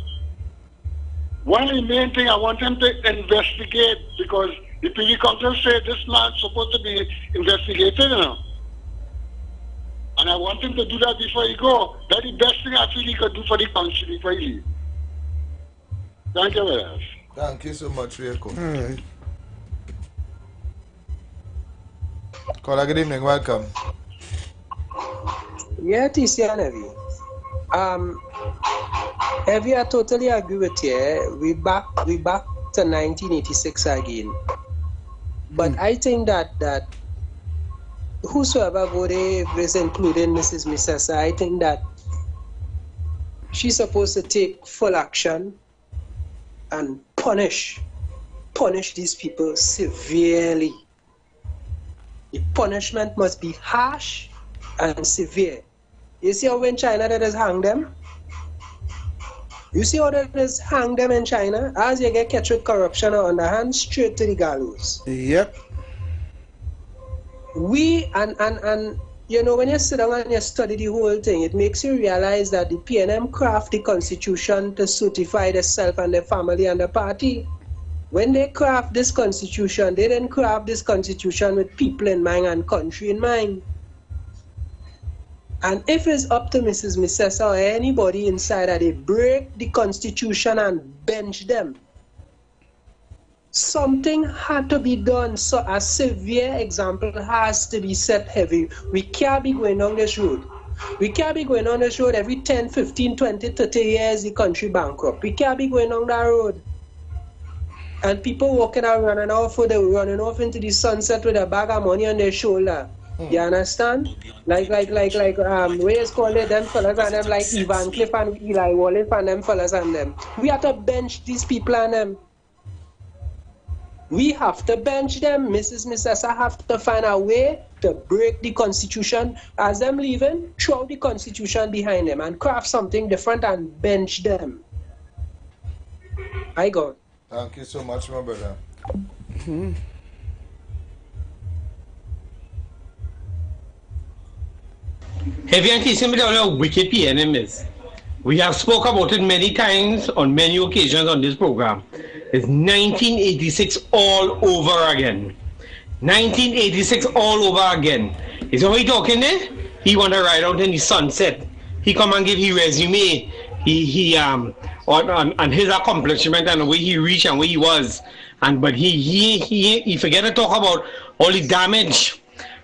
One of the main things I want him to investigate because the Privy Council said this man's supposed to be investigated, you know. And I want him to do that before he go. That's the best thing I feel he could do for the country before he leave. Thank you very much. Thank you so much for your call. All right. Caller, good evening. Welcome. Yeah, TC and Heavy. Heavy, I totally agree with you. We back to 1986 again. But I think that whosoever go there, including Mrs. Misesa, I think that she's supposed to take full action and punish these people severely. The punishment must be harsh and severe. You see how in China they just hang them? You see how they just hang them in China? As you get catch with corruption or underhand, straight to the gallows. Yep. And you know, when you sit down and you study the whole thing, it makes you realize that the PNM craft the constitution to certify themselves and their family and the party. When they craft this constitution, they didn't craft this constitution with people in mind and country in mind. And if it's up to Mrs. Misesa or anybody inside that they break the constitution and bench them, something had to be done. So a severe example has to be set heavy. We can't be going on this road. We can't be going on this road every 10, 15, 20, 30 years the country bankrupt. We can't be going on that road. And people walking out running off into the sunset with a bag of money on their shoulder. You understand? Like what is called it, them fellas and them like Ivan Cliff and Eli Wallace and them fellas and them. We have to bench these people and them. We have to bench them. Mrs. Misesa have to find a way to break the constitution. As them leaving, throw the constitution behind them and craft something different and bench them. I got. Thank you so much, my brother. Heavy and TC, how wicked PNM is. We have spoke about it many times on many occasions on this program. It's 1986 all over again. 1986 all over again. Is what he talking there? He want to ride out in the sunset. He come and give his resume. On his accomplishment and where he reached and where he was. But he forget to talk about all the damage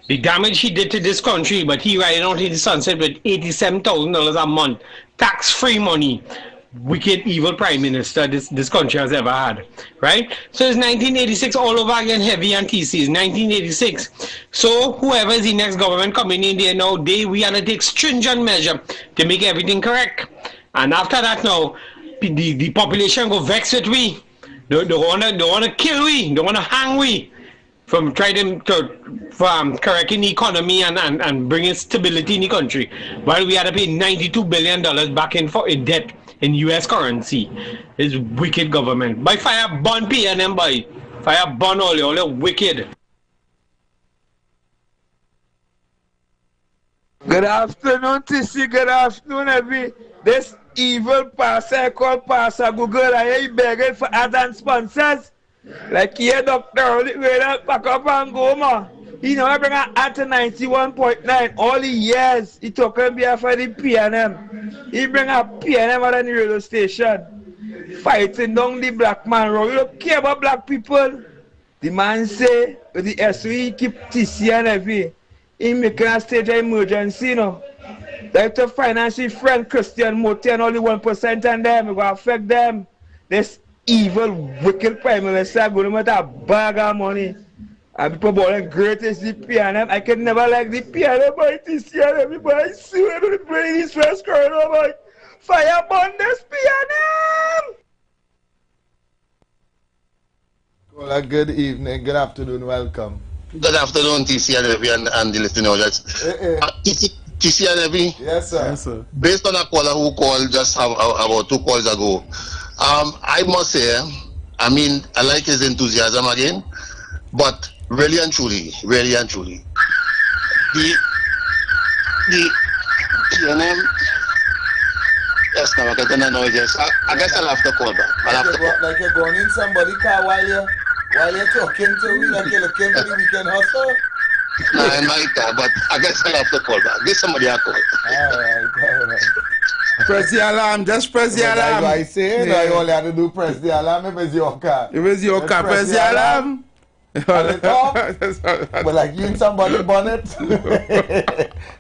he did to this country. But he riding out in the sunset with $87,000 a month, tax-free money. Wicked, evil prime minister this country has ever had, right? So it's 1986 all over again, heavy and TC. It's 1986. So whoever is the next government coming in there now, we have to take stringent measure to make everything correct. And after that now, the population go vex with we. They wanna kill we. They wanna hang we from trying to correcting the economy and bringing stability in the country. While we had to pay $92 billion back in debt in US currency. It's wicked government. By fire burn PNM by fire burn all the wicked. Good afternoon, TC. Good afternoon, this evil passer called Pastor Google. I hear you begging for ads and sponsors. Like here, Dr. Pack up and go, ma. He never bring an ad to 91.9. All the years he talking behalf for the PNM. He bring a PNM out on the radio station. Fighting down the black man road. You don't care about black people. The man say, with the SOE keep TC and every. He making a state of emergency, you know. Like to finance his friend Christian Motti and only 1% on them, it will affect them. This evil, wicked prime minister going to make a bag of money. And people born greatest the PNM. I can never like the PNM by TC and everybody see we're going to bring this first corner by fire burn this PNM. Well, good evening, good afternoon, welcome. Good afternoon, TC and everyone and the listening audience. TC and every. Yes, sir. Yes, sir. Based on a caller who called just about 2 calls ago, I must say, I mean, I like his enthusiasm again, but really and truly, the PNM, yes, now I get a noise. I guess I'll have to call back. Like you're going in somebody's car while you're talking to me, like you're looking for the weekend hustle. No, in my car, but I guess I'll have to call back. Give somebody a call. All right. Press the alarm, just press the alarm. That's what I say, yeah. All you have to do, press the alarm if it's your car. If it's your car, press the alarm. But like you in somebody's bonnet.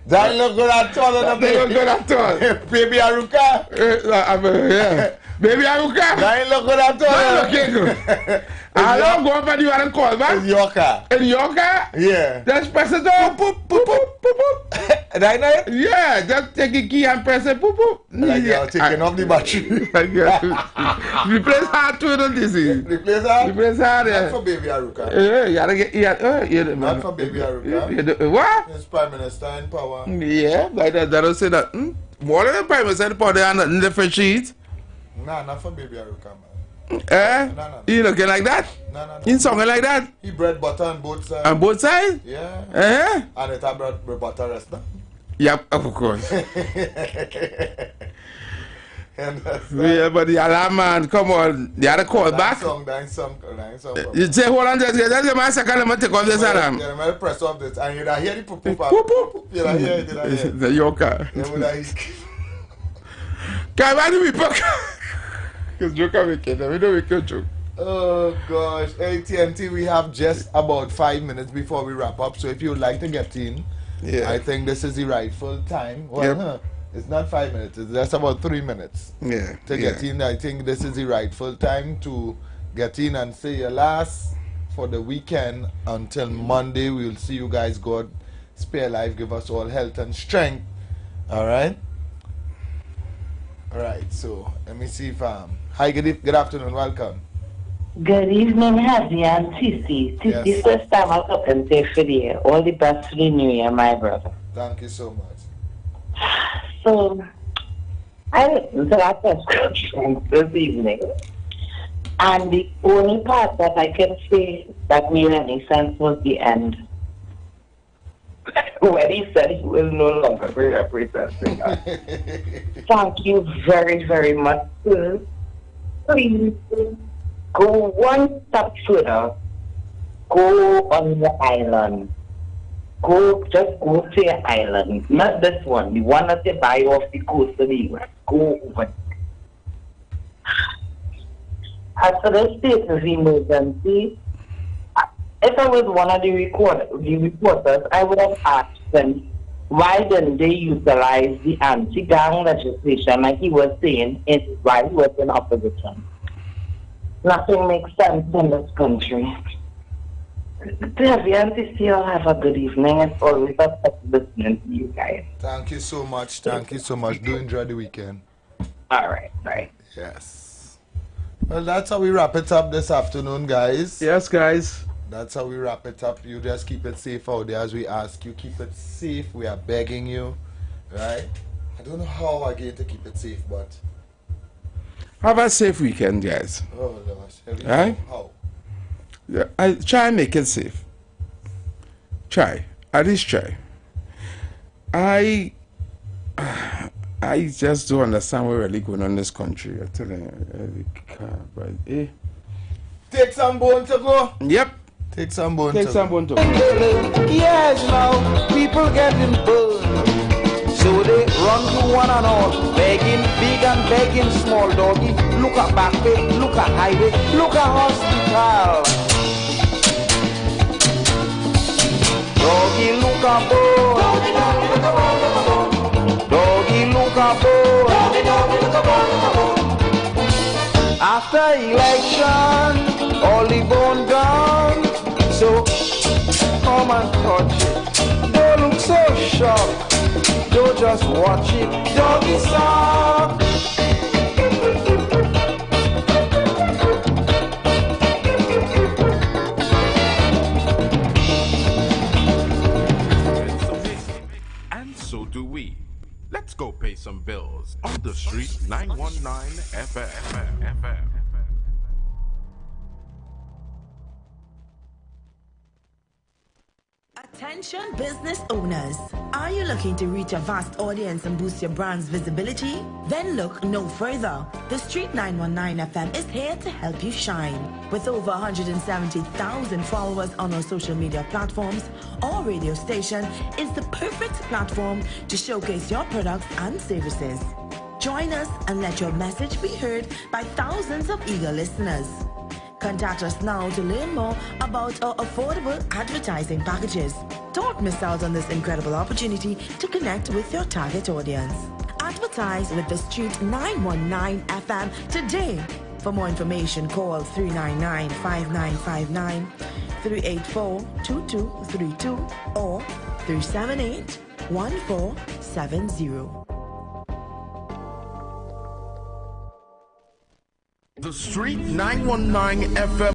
That look good at all. That look good at all. Baby Aruka. Yeah. Baby Aruka. That ain't look good at all. That looking good. How long go up and you want to call back? In your car. In your car? Yeah. Just press it on. Boop, boop, boop, boop, boop. That night? Yeah, just take a key and press it. Boop, boop. Like you're taking off the battery. Replace hard to it, this is. Replace hard? Replace hard, yeah. Not for Baby Aruka. Yeah, you gotta get. Not for Baby Aruka. What? It's Prime Minister in power. Yeah, like that don't say that. More than the Prime Minister in power, they are not in different sheets. Nah, not for Baby Aruka, man. No. You looking like that? No. You singing like that? He bread butter on both sides. On both sides? Yeah. And it have bread butter rest now. Yep, of course. Yeah, but the alarm man, come on. The other call back. That song. You say, hold on, just give me a second, let me take off this alarm. Yeah, let me press off this. And you hear the poop poop. Poop poop. You hear it. The yoker. Can I do me poke? Because joker wicked, we don't wicked joke. Oh gosh, AT&T, we have just about 5 minutes before we wrap up. So if you would like to get in, I think this is the rightful time. Well, it's not 5 minutes, it's just about 3 minutes. To get in, I think this is the rightful time to get in and say your last for the weekend. Until Monday, we will see you guys. God spare life, give us all health and strength. Alright? Alright, so let me see if hi, good afternoon, welcome. Good evening, Haji and Tissy. Tissy, first time I'll come and say for you. All the best for the new year, my brother. Thank you so much. So, I listened to that press conference this evening, and the only part that I can say that made any sense was the end. When he said he will no longer be representing us. Thank you very, very much, sir. Please go one step further. Go on the island. Just go to your island. Not this one, the one that you buy off the coast of the US. Go over. As for the state of emergency, if I was one of the reporters, I would have asked them, why didn't they utilize the anti-gang legislation like he was saying while he was in opposition? Nothing makes sense in this country. The y'all have a good evening. It's always a pleasure listening to you guys. Thank you so much. Thank you so much. Do enjoy the weekend. All right. Bye. Yes. Well, that's how we wrap it up this afternoon, guys. Yes, guys. That's how we wrap it up. You just keep it safe out there as we ask you. Keep it safe. We are begging you. Right? I don't know how I'm going to keep it safe, but... Have a safe weekend, guys. Oh, gosh. Right? How? Yeah, I try and make it safe. Try. At least try. I just don't understand what's really going on in this country. I tell you, but take some bone to go. Yep. Take some bone Take to some go. bone to go. Yes, now people getting burned, so they run to one and all, begging big and begging small. Doggy, look at back way, look at highway, look at hospital. Doggy, look at bone. Doggy, look at bone. After election, all the bone gone. So come and touch it. Don't look so shocked. Don't just watch it. Doggy sock. And so do we. Let's go pay some bills on the street 919 FM. Attention business owners. Are you looking to reach a vast audience and boost your brand's visibility? Then look no further. The Street 919 FM is here to help you shine. With over 170,000 followers on our social media platforms, our radio station is the perfect platform to showcase your products and services. Join us and let your message be heard by thousands of eager listeners. Contact us now to learn more about our affordable advertising packages. Don't miss out on this incredible opportunity to connect with your target audience. Advertise with the Street 919 FM today. For more information, call 399-5959, 384-2232, or 378-1470. The Street 919 FM.